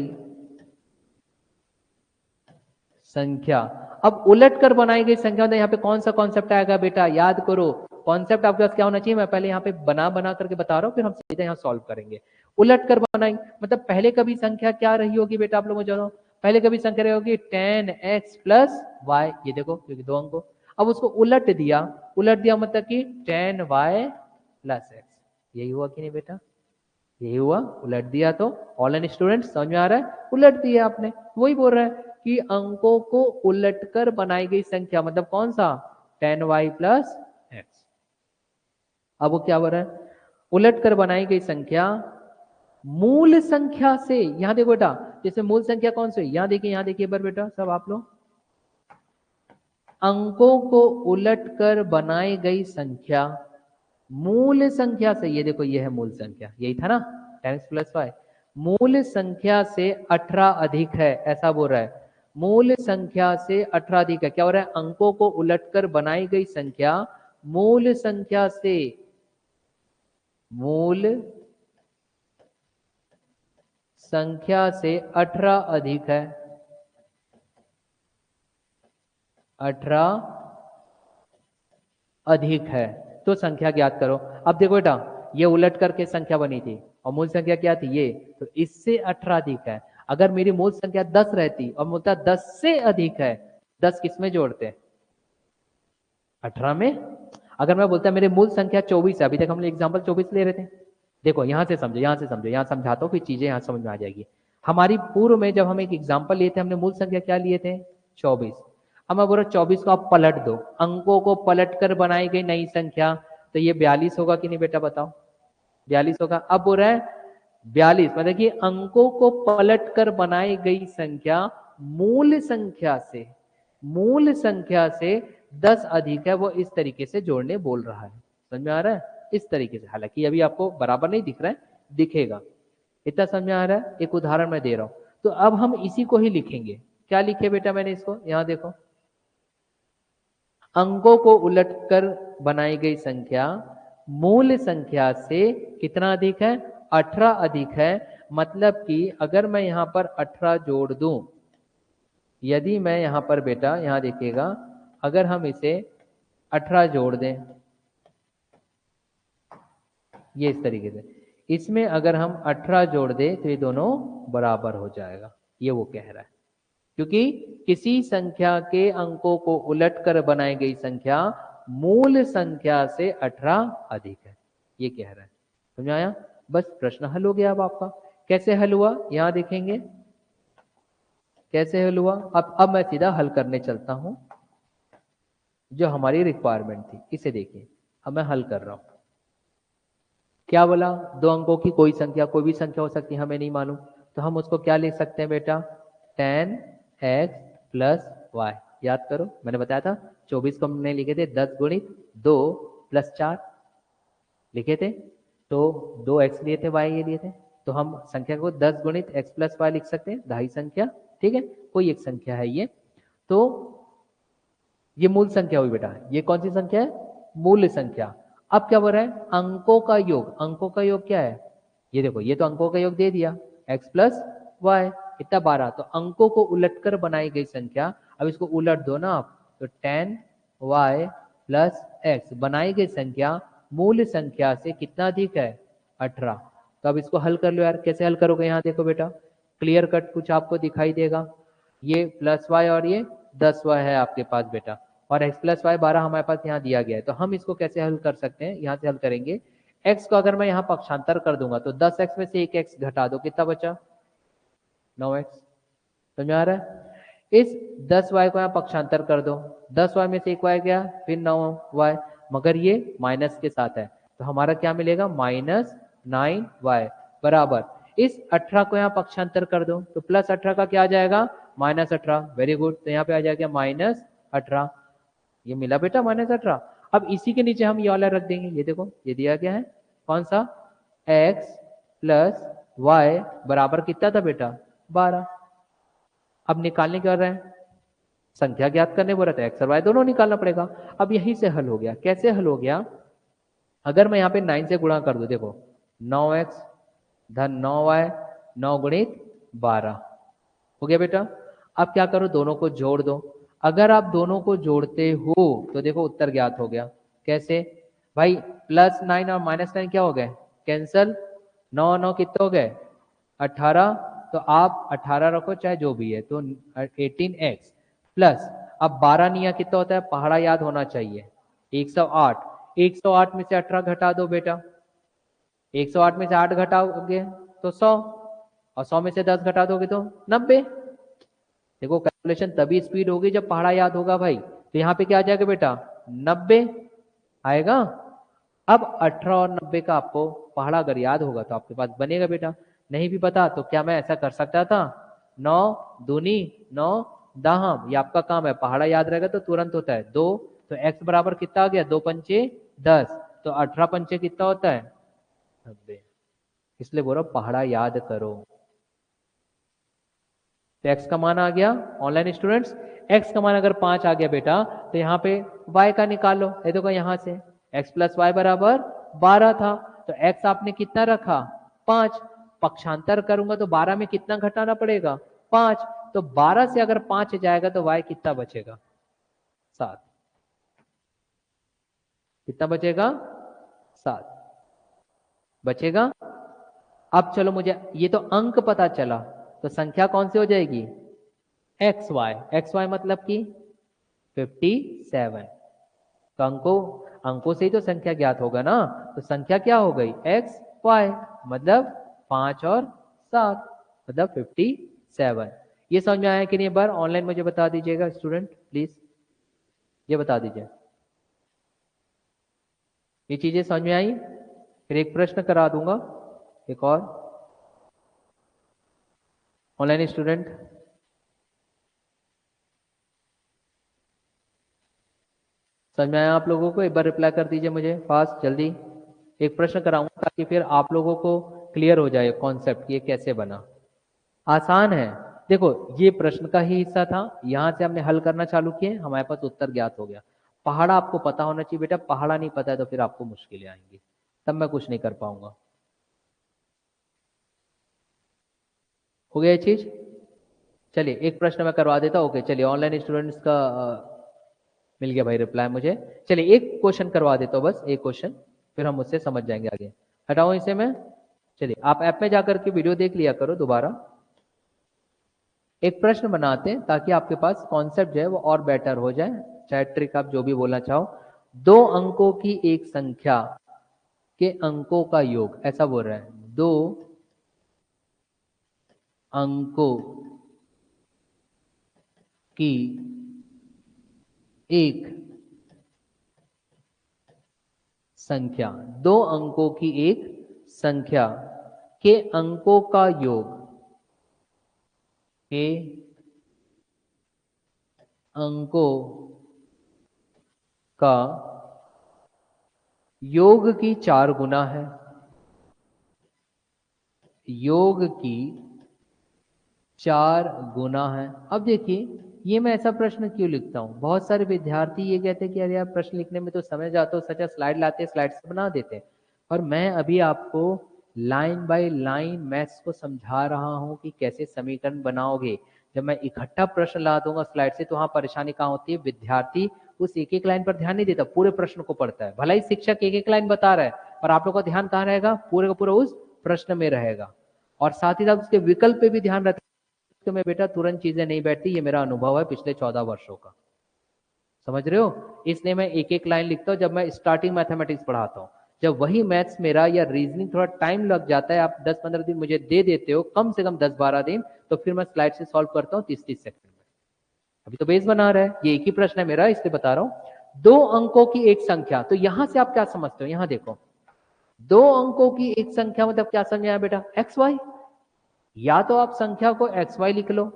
संख्या, अब उलटकर बनाई गई संख्या मतलब यहाँ पे कौन सा कॉन्सेप्ट आएगा बेटा? याद करो, कॉन्सेप्ट आपके पास क्या होना चाहिए, मैं पहले यहाँ पे बना करके बता रहा हूँ, फिर हम सीधे यहाँ सॉल्व करेंगे। उलटकर बनाई मतलब पहले कभी संख्या क्या रही होगी बेटा? आप लोगों को जानो, पहले कभी संख्या रही होगी 10x प्लस वाई, ये देखो क्योंकि दो अंकों। अब उसको उलट दिया, उलट दिया मतलब कि 10y प्लस x। यही हुआ कि नहीं बेटा? यही हुआ, उलट दिया। तो ऑनलाइन स्टूडेंट समझ में आ रहा है? उलट दिया आपने, वही बोल रहा है कि अंकों को उलटकर बनाई गई संख्या मतलब कौन सा? 10y plus x. अब वो क्या बोल रहा है? उलटकर बनाई गई संख्या मूल संख्या से, यहां देखो बेटा, जैसे मूल संख्या कौन सी? यहां देखिए, यहां देखिए बार बेटा सब आप लोग, अंकों को उलटकर बनाई गई संख्या मूल संख्या से, ये देखो ये है मूल संख्या, यही था ना 10x प्लस वाई, मूल संख्या से 18 अधिक है, ऐसा बोल रहा है। मूल संख्या से 18 अधिक है, क्या हो रहा है? अंकों को उलटकर बनाई गई संख्या मूल संख्या से मूल संख्या से 18 अधिक है, 18 अधिक है तो संख्या ज्ञात करो। अब देखो बेटा, ये उलट करके संख्या बनी थी और मूल संख्या क्या थी ये, तो इससे 18 अधिक है। अगर मेरी मूल संख्या 10 रहती और मूलतः 10 से अधिक है, 10 किस में जोड़ते, 18 में। अगर मैं बोलता मेरी मूल संख्या 24 है, अभी तक हम लोग एग्जाम्पल 24 ले रहे थे। देखो यहां से समझो, यहां से समझो, यहां समझाता हूँ, फिर चीजें यहां समझ में आ जाएगी। हमारी पूर्व में जब हम एक एग्जाम्पल लिए थे, हमने मूल संख्या क्या लिए थे, 24। अब मैं बोल रहा 24 को आप पलट दो, अंकों को पलट कर बनाई गई नई संख्या, तो ये 42 होगा कि नहीं बेटा, बताओ 42 होगा। अब बोल रहा है 42 मतलब कि अंकों को पलट कर बनाई गई संख्या मूल संख्या से, मूल संख्या से 10 अधिक है, वो इस तरीके से जोड़ने बोल रहा है। समझ में आ रहा है, इस तरीके से। हालांकि अभी आपको बराबर नहीं दिख रहा है, दिखेगा। इतना समझ में आ रहा है, एक उदाहरण मैं दे रहा हूं। तो अब हम इसी को ही लिखेंगे। क्या लिखे बेटा मैंने इसको, यहां देखो, अंकों को उलटकर बनाई गई संख्या मूल संख्या से कितना अधिक है, 18 अधिक है। मतलब कि अगर मैं यहां पर 18 जोड़ दूं, यदि मैं यहां पर बेटा, यहां देखिएगा, अगर हम इसे 18 जोड़ दें, ये इस तरीके से, इसमें अगर हम 18 जोड़ दें तो ये दोनों बराबर हो जाएगा, ये वो कह रहा है। क्योंकि किसी संख्या के अंकों को उलटकर बनाई गई संख्या मूल संख्या से 18 अधिक है, ये कह रहा है। समझ आया, बस प्रश्न हल हो गया। अब आपका कैसे हल हुआ, यहां देखेंगे कैसे हल हुआ। अब मैं सीधा हल करने चलता हूं, जो हमारी रिक्वायरमेंट थी, इसे देखिए। अब मैं हल कर रहा हूं। क्या बोला, दो अंकों की कोई संख्या, कोई भी संख्या हो सकती है, हमें नहीं मालूम, तो हम उसको क्या लिख सकते हैं बेटा, tan x प्लस वाई। याद करो मैंने बताया था 24 को हमने लिखे थे 10 गुणित 2 प्लस 4 लिखे थे, तो 2x लिए थे, y ये लिए थे, तो हम संख्या को 10 गुणित x प्लस वाई लिख सकते हैं, ढाई संख्या, ठीक है, कोई एक संख्या है ये। तो ये मूल संख्या हुई बेटा, ये कौन सी संख्या है, मूल संख्या। अब क्या बोल रहा है, अंकों का योग, अंकों का योग क्या है, ये देखो, ये तो अंकों का योग दे दिया, x प्लस वाई इतना 12, तो अंकों को उलटकर बनाई गई संख्या, अब इसको उलट दो ना आप, तो tan y प्लस एक्स बनाई गई संख्या मूल संख्या से कितना अधिक है, 18। तो अब इसको हल कर लो यार, कैसे हल करोगे, यहाँ देखो बेटा, क्लियर कट कुछ आपको दिखाई देगा, ये प्लस वाई और ये 10y है आपके पास बेटा, और x प्लस वाई 12 हमारे पास यहाँ दिया गया है। तो हम इसको कैसे हल कर सकते हैं, यहाँ से हल करेंगे। x को अगर मैं यहाँ पक्षांतर कर दूंगा तो 10x में से एक x घटा दो, कितना बचा, 9x। समझ आ रहा है, इस 10y को यहाँ पक्षांतर कर दो, 10y में से एक y गया, फिर 9y, मगर ये माइनस के साथ है, तो हमारा क्या मिलेगा, -9y बराबर, इस 18 को यहाँ पक्षांतर कर दो, तो प्लस 18 का क्या आ जाएगा, -18। वेरी गुड, तो यहाँ पे आ जाएगा -18, ये मिला बेटा -18। अब इसी के नीचे हम ये वाला रख देंगे, ये देखो ये दिया गया है, कौन सा, x प्लस वाई बराबर कितना था बेटा, 12। अब निकालने क्या कर रहे हैं, संख्या ज्ञात करने बोल रहे थे, एक्स और वाई दोनों निकालना पड़ेगा। अब यहीं से हल हो गया, कैसे हल हो गया, अगर मैं यहाँ पे 9 से गुणा कर दूं, देखो 9x धन 9y, 9 गुणित 12 हो गया बेटा। अब क्या करो, दोनों को जोड़ दो, अगर आप दोनों को जोड़ते हो तो देखो उत्तर ज्ञात हो गया। कैसे भाई, +9 और -9 क्या हो गए, कैंसल, 9 9 कितने हो गए, 18, तो आप 18 रखो चाहे जो भी है, तो 18x प्लस, अब 12 निया कितना होता है, पहाड़ा याद होना चाहिए, 108, 108 में से 18 घटा दो बेटा, 108 में से 8 घटाओगे तो 100, और 100 में से 10 घटा दोगे तो 90। देखो कैलकुलेशन तभी स्पीड होगी जब पहाड़ा याद होगा भाई, तो यहाँ पे क्या आ जाएगा बेटा, 90 आएगा। अब 18 और 90 का आपको पहाड़ा अगर याद होगा तो आपके पास बनेगा बेटा, नहीं भी पता तो क्या मैं ऐसा कर सकता था, 9 दूनी 9 दाहम, ये आपका काम है, पहाड़ा याद रहेगा तो तुरंत होता है 2, तो x बराबर कितना आ गया, 2 पंचे 10, तो 18 पंचे कितना होता है, 90। इसलिए बोल रहा पहाड़ा याद करो। तो x का मान आ गया, ऑनलाइन स्टूडेंट्स x का मान अगर 5 आ गया बेटा, तो यहाँ पे y का निकालो, ये देखो यहाँ से x प्लस वाई बराबर 12 था, तो x आपने कितना रखा 5, पक्षांतर करूंगा तो 12 में कितना घटाना पड़ेगा 5, तो 12 से अगर 5 जाएगा तो y कितना बचेगा 7, कितना बचेगा 7 बचेगा। अब चलो मुझे ये तो अंक पता चला, तो संख्या कौन सी हो जाएगी xy मतलब कि 57। तो अंकों से ही तो संख्या ज्ञात होगा ना, तो संख्या क्या हो गई xy मतलब 5 और 7 मतलब 57। ये समझ में आया कि नहीं? एक बार ऑनलाइन मुझे बता दीजिएगा स्टूडेंट प्लीज, ये बता दीजिए ये चीजें समझ में आई। फिर एक प्रश्न करा दूंगा एक और ऑनलाइन स्टूडेंट। समझ में आया आप लोगों को? एक बार रिप्लाई कर दीजिए मुझे फास्ट जल्दी। एक प्रश्न कराऊंगा ताकि फिर आप लोगों को क्लियर हो जाए कॉन्सेप्ट ये कैसे बना। आसान है, देखो ये प्रश्न का ही हिस्सा था, यहां से हमने हल करना चालू किए, हमारे पास उत्तर ज्ञात हो गया। पहाड़ा आपको पता होना चाहिए बेटा, पहाड़ा नहीं पता है तो फिर आपको मुश्किलें आएंगी, तब मैं कुछ नहीं कर पाऊंगा। हो गया ये चीज? चलिए एक प्रश्न मैं करवा देता हूँ। ओके चलिए ऑनलाइन स्टूडेंट्स का मिल गया भाई रिप्लाई मुझे। चलिए एक क्वेश्चन करवा देता हूँ, बस एक क्वेश्चन, फिर हम उससे समझ जाएंगे आगे। हटाओ इसे मैं। चलिए आप ऐप में जाकर के वीडियो देख लिया करो दोबारा। एक प्रश्न बनाते हैं ताकि आपके पास कॉन्सेप्ट जो है वो और बेटर हो जाए, चाहे ट्रिक आप जो भी बोलना चाहो। 2 अंकों की एक संख्या के अंकों का योग, ऐसा बोल रहा है 2 अंकों की एक संख्या, 2 अंकों की एक संख्या के अंकों का योग, के अंकों का योग की 4 गुना है। योग की 4 गुना है। अब देखिए ये मैं ऐसा प्रश्न क्यों लिखता हूं, बहुत सारे विद्यार्थी ये कहते हैं कि अरे यार प्रश्न लिखने में तो समय जाता हो, सच्चा स्लाइड लाते स्लाइड से बना देते हैं। और मैं अभी आपको लाइन बाय लाइन मैथ्स को समझा रहा हूं कि कैसे समीकरण बनाओगे। जब मैं इकट्ठा प्रश्न ला दूंगा स्लाइड से तो वहां परेशानी कहाँ होती है, विद्यार्थी उस एक एक लाइन पर ध्यान नहीं देता, पूरे प्रश्न को पढ़ता है। भला ही शिक्षक एक एक लाइन बता रहा है पर आप लोग का ध्यान कहाँ रहेगा, पूरे का पूरा उस प्रश्न में रहेगा। और साथ ही साथ उसके विकल्प पे भी ध्यान रहता है। तो मैं बेटा तुरंत चीजें नहीं बैठती, ये मेरा अनुभव है पिछले 14 वर्षों का, समझ रहे हो? इसलिए मैं एक एक लाइन लिखता हूँ जब मैं स्टार्टिंग मैथमेटिक्स पढ़ाता हूँ। जब वही मैथ्स मेरा या रीजनिंग थोड़ा टाइम लग जाता है, आप 10-15 दिन मुझे दे देते हो, कम से कम 10-12 दिन, तो फिर मैं स्लाइड से सॉल्व करता हूँ 30-30 सेकंड में। अभी तो बेस बना रहा है, ये एक ही प्रश्न है मेरा इसलिए बता रहा हूँ। 2 अंकों की एक संख्या, तो यहां से आप क्या समझते हो, यहां देखो 2 अंकों की एक संख्या मतलब क्या समझ आया बेटा, एक्स वाई। या तो आप संख्या को एक्स वाई लिख लो,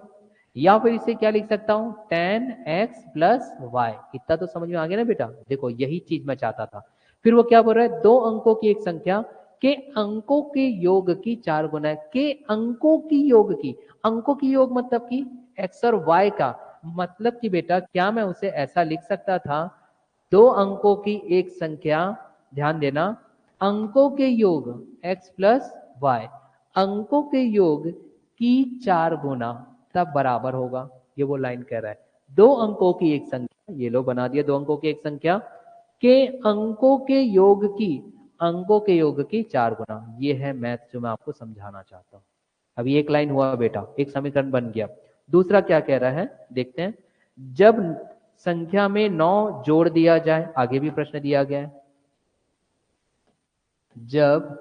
या फिर इसे क्या लिख सकता हूं 10x प्लस वाई। इतना तो समझ में आ गया ना बेटा? देखो यही चीज मैं चाहता था। फिर वो क्या बोल रहा है, 2 अंकों की एक संख्या के अंकों के योग की 4 गुना है। के अंकों की योग की, अंकों की योग मतलब कि x और y का, मतलब कि बेटा क्या मैं उसे ऐसा लिख सकता था, 2 अंकों की एक संख्या, ध्यान देना, अंकों के योग x प्लस वाई, अंकों के योग की 4 गुना, तब बराबर होगा। ये वो लाइन कह रहा है 2 अंकों की एक संख्या, ये लो बना दिया 2 अंकों की एक संख्या के अंकों के योग की, अंकों के योग की 4 गुना। ये है मैथ जो मैं आपको समझाना चाहता हूं। अभी एक लाइन हुआ बेटा, एक समीकरण बन गया। दूसरा क्या कह रहा है देखते हैं, जब संख्या में 9 जोड़ दिया जाए, आगे भी प्रश्न दिया गया है, जब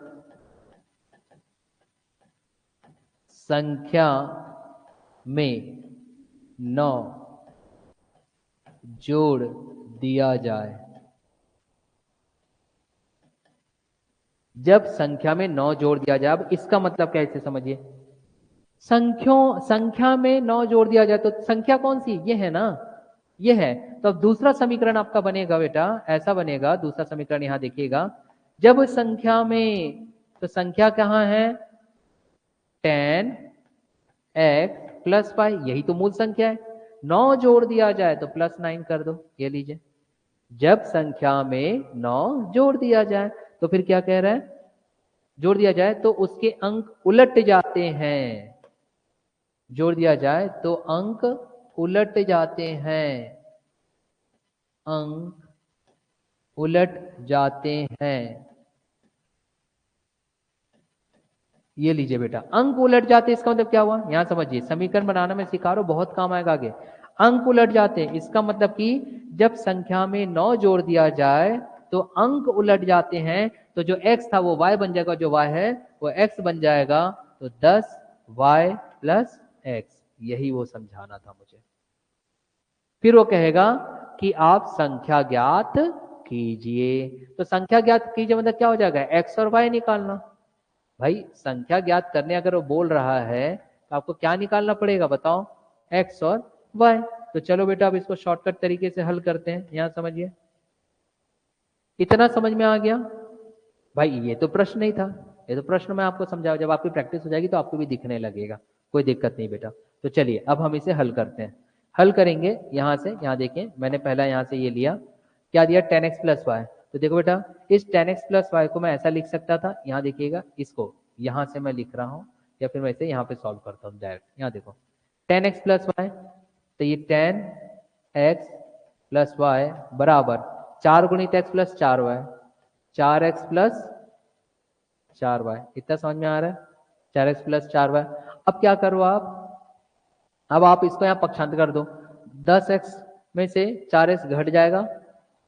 संख्या में 9 जोड़ दिया जाए, जब संख्या में 9 जोड़ दिया जाए, अब इसका मतलब क्या है इसे समझिए। संख्या में 9 जोड़ दिया जाए तो संख्या कौन सी, ये है ना, ये है। तो अब दूसरा समीकरण आपका बनेगा बेटा, ऐसा बनेगा दूसरा समीकरण, यहां देखिएगा, जब संख्या में, तो संख्या कहां है 10x प्लस वाई, यही तो मूल संख्या है। 9 जोड़ दिया जाए तो प्लस 9 कर दो, ये लीजिए। जब संख्या में 9 जोड़ दिया जाए तो फिर क्या कह रहा है, जोड़ दिया जाए तो उसके अंक उलट जाते हैं, जोड़ दिया जाए तो अंक उलट जाते हैं, अंक उलट जाते हैं। ये लीजिए बेटा, अंक उलट जाते इसका मतलब क्या हुआ, यहां समझिए, समीकरण बनाना मैं सिखा रहा हूं, बहुत काम आएगा आगे। अंक उलट जाते हैं इसका मतलब कि जब संख्या में 9 जोड़ दिया जाए तो अंक उलट जाते हैं, तो जो x था वो y बन जाएगा, जो y है वो x बन जाएगा, तो 10y प्लस x, यही वो समझाना था मुझे। फिर वो कहेगा कि आप संख्या ज्ञात कीजिए, तो संख्या ज्ञात कीजिए मतलब क्या हो जाएगा, x और y निकालना। भाई संख्या ज्ञात करने अगर वो बोल रहा है तो आपको क्या निकालना पड़ेगा बताओ, x और y। तो चलो बेटा अब इसको शॉर्टकट तरीके से हल करते हैं, यहां समझिए, इतना समझ में आ गया। भाई ये तो प्रश्न नहीं था, ये तो प्रश्न मैं आपको समझाऊं, जब आपकी प्रैक्टिस हो जाएगी तो आपको भी दिखने लगेगा, कोई दिक्कत नहीं बेटा। तो चलिए अब हम इसे हल करते हैं, हल करेंगे यहां से। यहाँ देखें मैंने पहला यहाँ से ये लिया, क्या दिया 10x प्लस वाई। तो देखो बेटा इस 10x प्लस वाई को मैं ऐसा लिख सकता था, यहाँ देखिएगा इसको यहाँ से मैं लिख रहा हूँ, या फिर मैं इसे यहाँ पे सॉल्व करता हूँ डायरेक्ट। यहाँ देखो 10x प्लस वाई, तो ये 10x प्लस वाई बराबर 4 गुणित x plus 4y, 4x plus 4y, इतना समझ में आ रहा है, 4x प्लस 4y। अब क्या करो आप, अब आप इसको यहाँ पक्षांतर कर दो, 10x में से 4x घट जाएगा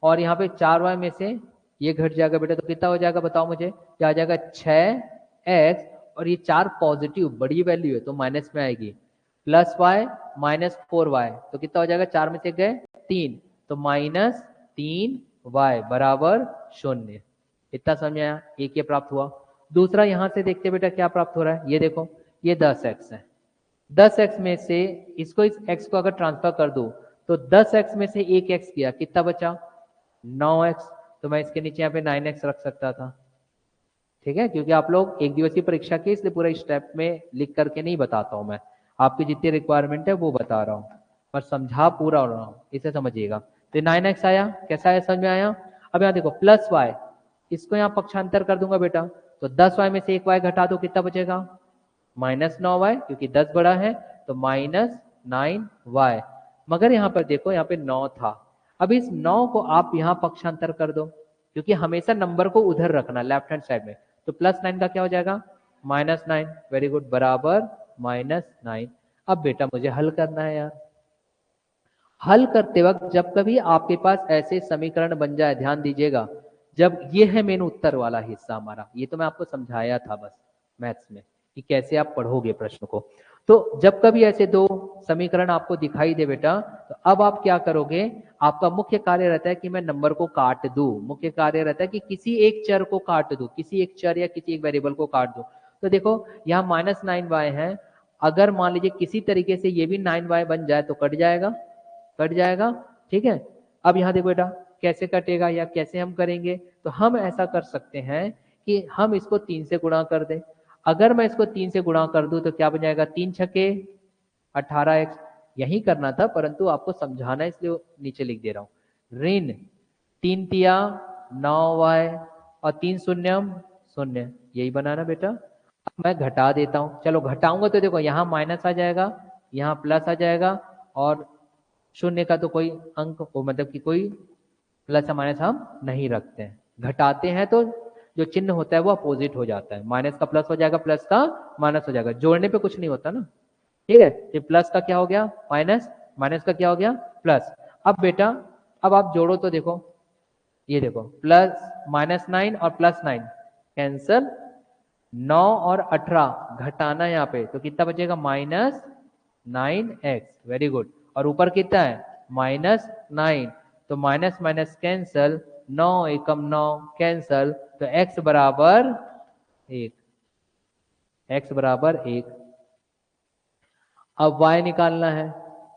और यहाँ पे 4y में से ये घट जाएगा बेटा, तो कितना हो जाएगा बताओ मुझे, क्या आ जाएगा 6x, और ये 4 पॉजिटिव बड़ी वैल्यू है तो माइनस में आएगी, प्लस y माइनस 4y, तो कितना हो जाएगा, 4 में से गए 3, तो माइनस 3y बराबर 0। इतना समझ में आया, एक ये प्राप्त हुआ। दूसरा यहां से देखते बेटा क्या प्राप्त हो रहा है, ये देखो ये 10x है, 10x में से इसको इस x को अगर ट्रांसफर कर दूं तो 10x में से एक x किया, कितना बचा 9x, तो मैं इसके नीचे यहाँ पे 9x रख सकता था, ठीक है, क्योंकि आप लोग एक दिवसीय परीक्षा के इसलिए पूरा स्टेप में लिख करके नहीं बताता हूं मैं, आपकी जितनी रिक्वायरमेंट है वो बता रहा हूँ, पर समझा पूरा रहा हूँ, इसे समझिएगा। तो 9x आया, कैसा आया समझ में आया। अब यहाँ देखो प्लस y, इसको यहाँ पक्षांतर कर दूंगा बेटा, तो 10y में से एक y घटा दो, कितना बचेगा माइनस 9y, क्योंकि 10 बड़ा है तो माइनस 9y। मगर यहाँ पर देखो यहाँ पे 9 था, अब इस 9 को आप यहाँ पक्षांतर कर दो, क्योंकि हमेशा नंबर को उधर रखना लेफ्ट हैंड साइड में, तो प्लस 9 का क्या हो जाएगा माइनस 9, वेरी गुड, बराबर माइनस 9। अब बेटा मुझे हल करना है यार, हल करते वक्त जब कभी आपके पास ऐसे समीकरण बन जाए, ध्यान दीजिएगा, जब ये है मेन उत्तर वाला हिस्सा हमारा, ये तो मैं आपको समझाया था बस मैथ्स में कि कैसे आप पढ़ोगे प्रश्न को। तो जब कभी ऐसे दो समीकरण आपको दिखाई दे बेटा, तो अब आप क्या करोगे, आपका मुख्य कार्य रहता है कि मैं नंबर को काट दूं, मुख्य कार्य रहता है कि किसी एक चर को काट दूं, किसी एक चर या किसी एक वेरिएबल को काट दूं। तो देखो यहाँ माइनस 9y है, अगर मान लीजिए किसी तरीके से ये भी 9y बन जाए तो कट जाएगा, कट जाएगा, ठीक है। अब यहाँ देखो बेटा कैसे कटेगा या कैसे हम करेंगे, तो हम ऐसा कर सकते हैं कि हम इसको 3 से गुणा कर दें। अगर मैं इसको 3 से गुणा कर दूं तो क्या बन जाएगा, 3 छके 18x, यही करना था परंतु आपको समझाना है इसलिए नीचे लिख दे रहा हूं, ऋण 3 तिया 9y और 3 शून्यम 0, यही बनाना बेटा। अब मैं घटा देता हूं, चलो घटाऊंगा तो देखो यहाँ माइनस आ जाएगा, यहाँ प्लस आ जाएगा, और शून्य का तो कोई अंक मतलब कि कोई प्लस या माइनस हम नहीं रखते हैं, घटाते हैं तो जो चिन्ह होता है वो अपोजिट हो जाता है, माइनस का प्लस हो जाएगा, प्लस का माइनस हो जाएगा, जोड़ने पे कुछ नहीं होता ना, ठीक है। ये प्लस का क्या हो गया माइनस, माइनस का क्या हो गया प्लस। अब बेटा अब आप जोड़ो तो देखो, ये देखो प्लस माइनस 9 और प्लस 9 कैंसल, 9 और 18 घटाना यहाँ पे, तो कितना बचेगा माइनस 9x, वेरी गुड, और ऊपर कितना है माइनस 9, तो माइनस माइनस कैंसल, 9 एकम 9 कैंसल, तो x बराबर 1, x बराबर 1। अब y निकालना है,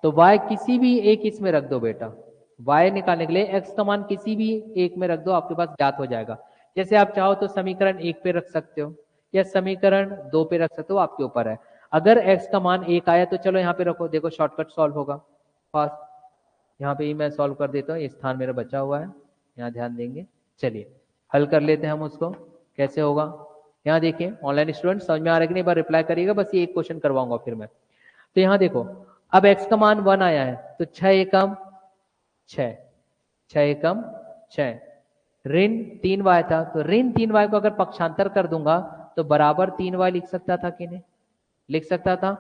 तो y किसी भी एक इसमें रख दो बेटा, y निकालने के लिए x का मान किसी भी एक में रख दो, आपके पास ज्ञात हो जाएगा। जैसे आप चाहो तो समीकरण 1 पे रख सकते हो या समीकरण 2 पे रख सकते हो, आपके ऊपर है। अगर x का मान 1 आया तो चलो यहाँ पे रखो, देखो शॉर्टकट सॉल्व होगा फास्ट, यहाँ पे ही मैं सॉल्व कर देता हूँ, ये स्थान मेरा बचा हुआ है, यहाँ ध्यान देंगे। चलिए हल कर लेते हैं हम उसको, कैसे होगा, यहाँ देखिए ऑनलाइन स्टूडेंट समझ में आ रहा है कि नहीं, एक बार रिप्लाई करिएगा, बस ये एक क्वेश्चन करवाऊंगा फिर मैं। तो यहाँ देखो अब x का मान 1 आया है तो 6 एकम 6, 6 एकम 6, ऋण 3y था तो ऋण 3y को अगर पक्षांतर कर दूंगा तो बराबर 3y लिख सकता था कि नहीं, लिख सकता था।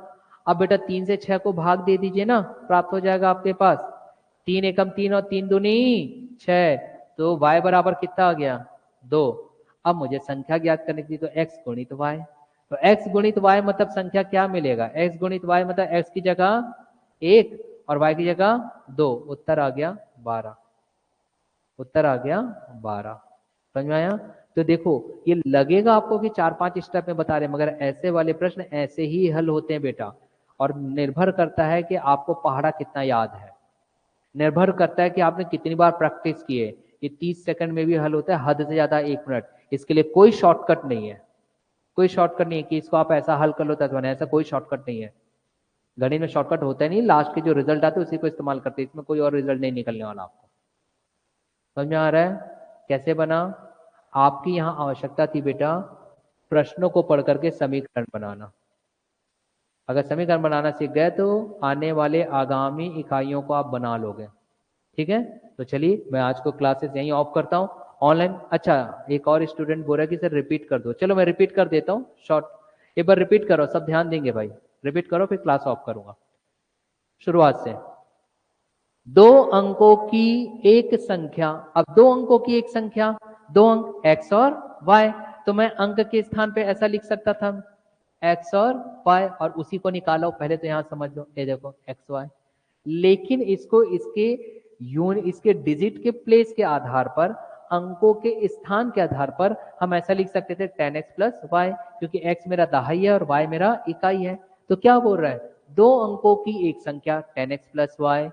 अब बेटा 3 से 6 को भाग दे दीजिए ना, प्राप्त हो जाएगा आपके पास 3 एकम 3 और 3 दूनी 6, तो y बराबर कितना आ गया 2। अब मुझे संख्या ज्ञात करनी थी तो x गुणित y, तो x गुणित y मतलब संख्या क्या मिलेगा, x गुणित y मतलब x की जगह 1 और y की जगह 2, उत्तर आ गया 12, उत्तर आ गया 12। समझ में आया। तो देखो ये लगेगा आपको कि 4-5 स्टेप में बता रहे हैं, मगर ऐसे वाले प्रश्न ऐसे ही हल होते हैं बेटा, और निर्भर करता है कि आपको पहाड़ा कितना याद है, निर्भर करता है कि आपने कितनी बार प्रैक्टिस की है। ये 30 सेकंड में भी हल होता है, हद से ज्यादा 1 मिनट। इसके लिए कोई शॉर्टकट नहीं है, कोई शॉर्टकट नहीं है कि इसको आप ऐसा हल कर लो तत्व, ऐसा कोई शॉर्टकट नहीं है। गणित में शॉर्टकट होता है नहीं, लास्ट के जो रिजल्ट आते हैं उसी को इस्तेमाल करते हैं, इसमें कोई और रिजल्ट नहीं निकलने वाला आपको। समझ में आ रहा है कैसे बना। आपकी यहां आवश्यकता थी बेटा प्रश्नों को पढ़ करके समीकरण बनाना। अगर समीकरण बनाना सीख गए तो आने वाले आगामी इकाइयों को आप बना लोगे। ठीक है, तो चलिए मैं आज को क्लासेस यहीं ऑफ करता हूँ ऑनलाइन। अच्छा एक और स्टूडेंट बोल रहा है कि सर रिपीट कर दो, चलो मैं रिपीट कर देता हूँ शॉर्ट, एक बार रिपीट करो, सब ध्यान देंगे भाई, रिपीट करो फिर क्लास ऑफ करूंगा शुरुआत से। 2 अंकों की एक संख्या, अब 2 अंकों की एक संख्या, 2 अंक x और y, तो मैं अंक के स्थान पे ऐसा लिख सकता था x और y, और उसी को निकालो पहले, तो यहां समझ लो ये देखो x y, लेकिन इसको इसके डिजिट के प्लेस के आधार पर, अंकों के स्थान के आधार पर हम ऐसा लिख सकते थे 10x प्लस वाई, क्योंकि x मेरा दहाई है और y मेरा इकाई है। तो क्या बोल रहा है, 2 अंकों की एक संख्या 10x प्लस वाई,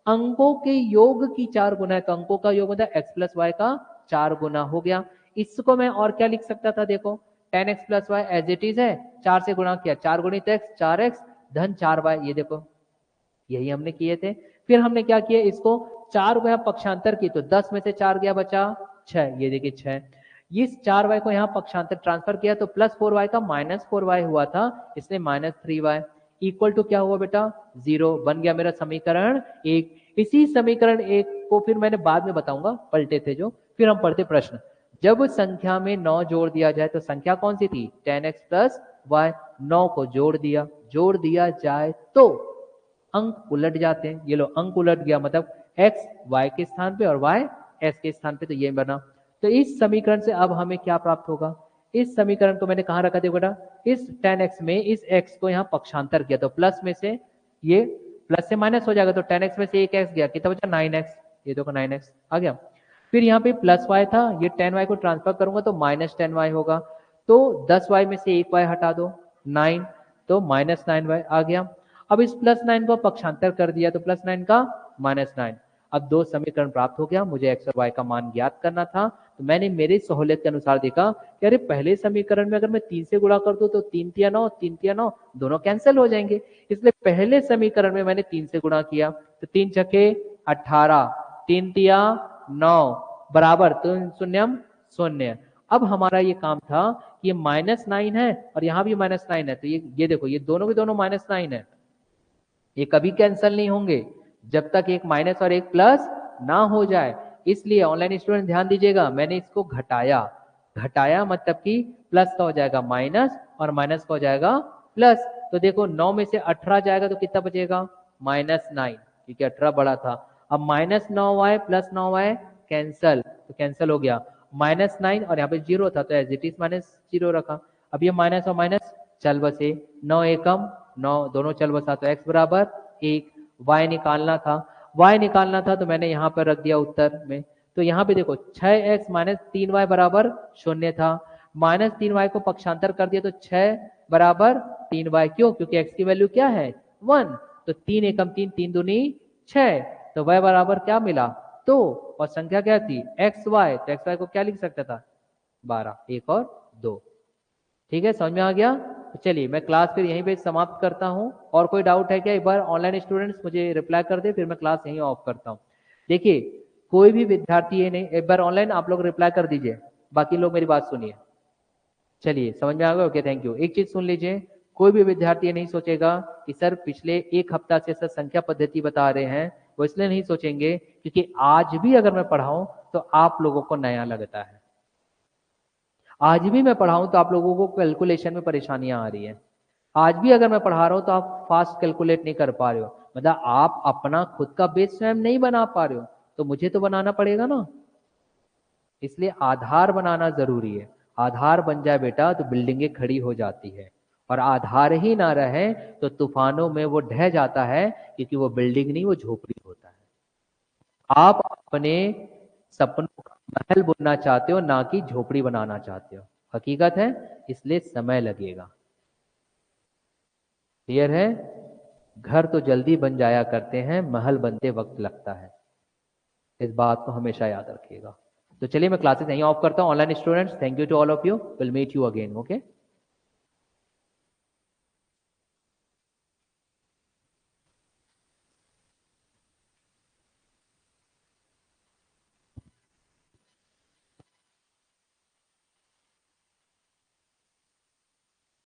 अंकों के योग की 4 गुना है, तो अंकों का योग होता है x प्लस वाई का 4 गुना हो गया। इसको मैं और क्या लिख सकता था, देखो 10x plus Y as it is है, 4 से गुणा किया 4 गुणित x 4x धन 4y, ये देखो यही हमने किए थे। फिर हमने क्या किया, इसको 4 गुना पक्षांतर की तो 10 में से 4 गया बचा 6, ये देखिए 6, इस 4y को यहाँ पक्षांतर ट्रांसफर किया तो प्लस 4y का माइनस 4y हुआ था, इसलिए माइनस 3y इक्वल टू क्या हुआ बेटा 0, बन गया मेरा समीकरण 1। इसी समीकरण 1 को फिर मैंने बाद में बताऊंगा, पलटे थे जो, फिर हम पढ़ते प्रश्न। जब संख्या में 9 जोड़ दिया जाए तो संख्या कौन सी थी 10x प्लस वाई, 9 को जोड़ दिया जाए तो अंक उलट जाते हैं, ये लो अंक उलट गया, मतलब x y के स्थान पे और y s के स्थान पे, तो ये बना। तो इस समीकरण से अब हमें क्या प्राप्त होगा, इस समीकरण को मैंने कहाँ रखा था बेटा, इस 10x में इस x को यहाँ पक्षांतर किया तो प्लस में से ये प्लस से माइनस हो जाएगा, तो 10x में से एक x गया, कितना बचा 9x, ये देखो 9x आ गया। फिर यहाँ पे प्लस y था, ये 10y को ट्रांसफर करूंगा तो माइनस 10y होगा, तो 10y में से एक y हटा दो 9, तो माइनस 9y आ गया। अब इस प्लस 9 को पक्षांतर कर दिया तो प्लस 9 का माइनस 9, अब 2 समीकरण प्राप्त हो गया। मुझे x और y का मान ज्ञात करना था, तो मैंने मेरी सहूलियत के अनुसार देखा कि अरे पहले समीकरण में अगर मैं 3 से गुणा कर दूं तो 3 तिया 9, 3 तिया 9 दोनों कैंसिल हो जाएंगे, इसलिए पहले समीकरण में मैंने 3 से गुणा किया, तो 3 छके 18, 3 तिया 9 बराबर, तो शून्यम शून्य। अब हमारा ये काम था कि ये माइनस 9 है और यहाँ भी माइनस 9 है, तो ये देखो ये दोनों के दोनों माइनस 9 है, ये कभी कैंसिल नहीं होंगे जब तक एक माइनस और एक प्लस ना हो जाए। इसलिए ऑनलाइन स्टूडेंट ध्यान दीजिएगा, मैंने इसको घटाया मतलब कि प्लस का हो जाएगा माइनस और माइनस का हो जाएगा प्लस। तो देखो 9 में से 18 जाएगा तो कितना बचेगा -9, क्योंकि 18 बड़ा था। अब -9y प्लस 9y कैंसल, तो कैंसल हो गया, -9 और यहाँ पे 0 था तो एज इट इज -0 रखा। अब ये माइनस और माइनस चल बसे, 9 एकम 9 दोनों चल बसा, तो x बराबर 1, y निकालना था तो मैंने यहाँ पर रख दिया उत्तर में। तो यहाँ पे देखो 6x माइनस 3y बराबर 0 था, -3y को पक्षांतर कर दिया तो 6 बराबर 3y, क्यों, क्योंकि x की वैल्यू क्या है 1, तो 3 एकम 3, 3 दूनी 6, तो y बराबर क्या मिला 2, और संख्या क्या थी xy, तो xy को क्या लिख सकता था 12, 1 और 2। ठीक है, समझ में आ गया। तो चलिए मैं क्लास फिर यहीं पे समाप्त करता हूं, और कोई डाउट है क्या, एक बार ऑनलाइन स्टूडेंट्स मुझे रिप्लाई कर दे, फिर मैं क्लास यहीं ऑफ करता हूं। देखिए कोई भी विद्यार्थी है नहीं, एक बार ऑनलाइन आप लोग रिप्लाई कर दीजिए, बाकी लोग मेरी बात सुनिए। चलिए समझ में आ गया? Okay, thank you. एक चीज सुन लीजिए, कोई भी विद्यार्थी ये नहीं सोचेगा कि सर पिछले एक हफ्ता से सर संख्या पद्धति बता रहे हैं, वो इसलिए नहीं सोचेंगे क्योंकि आज भी अगर मैं पढ़ाऊं तो आप लोगों को नया लगता है। आज भी मैं पढ़ाऊं तो आप लोगों को कैलकुलेशन में परेशानियां आ रही है। आज भी अगर मैं पढ़ा रहा हूं तो आप फास्ट कैलकुलेट नहीं कर पा रहे हो, मतलब आप अपना खुद का बेस स्वयं नहीं बना पा रहे हो, तो मुझे तो बनाना पड़ेगा ना। इसलिए आधार बनाना जरूरी है। आधार बन जाए बेटा तो बिल्डिंगें खड़ी हो जाती है, और आधार ही ना रहे तो तूफानों में वो ढह जाता है, क्योंकि वो बिल्डिंग नहीं, वो झोपड़ी होता है। आप अपने सपनों का महल बुनना चाहते हो, ना कि झोपड़ी बनाना चाहते हो, हकीकत है। इसलिए समय लगेगा। क्लियर है? घर तो जल्दी बन जाया करते हैं, महल बनते वक्त लगता है। इस बात को हमेशा याद रखिएगा। तो चलिए मैं क्लासेस यहीं ऑफ करता हूँ। Online students, thank you to all of you, will meet you again. Okay.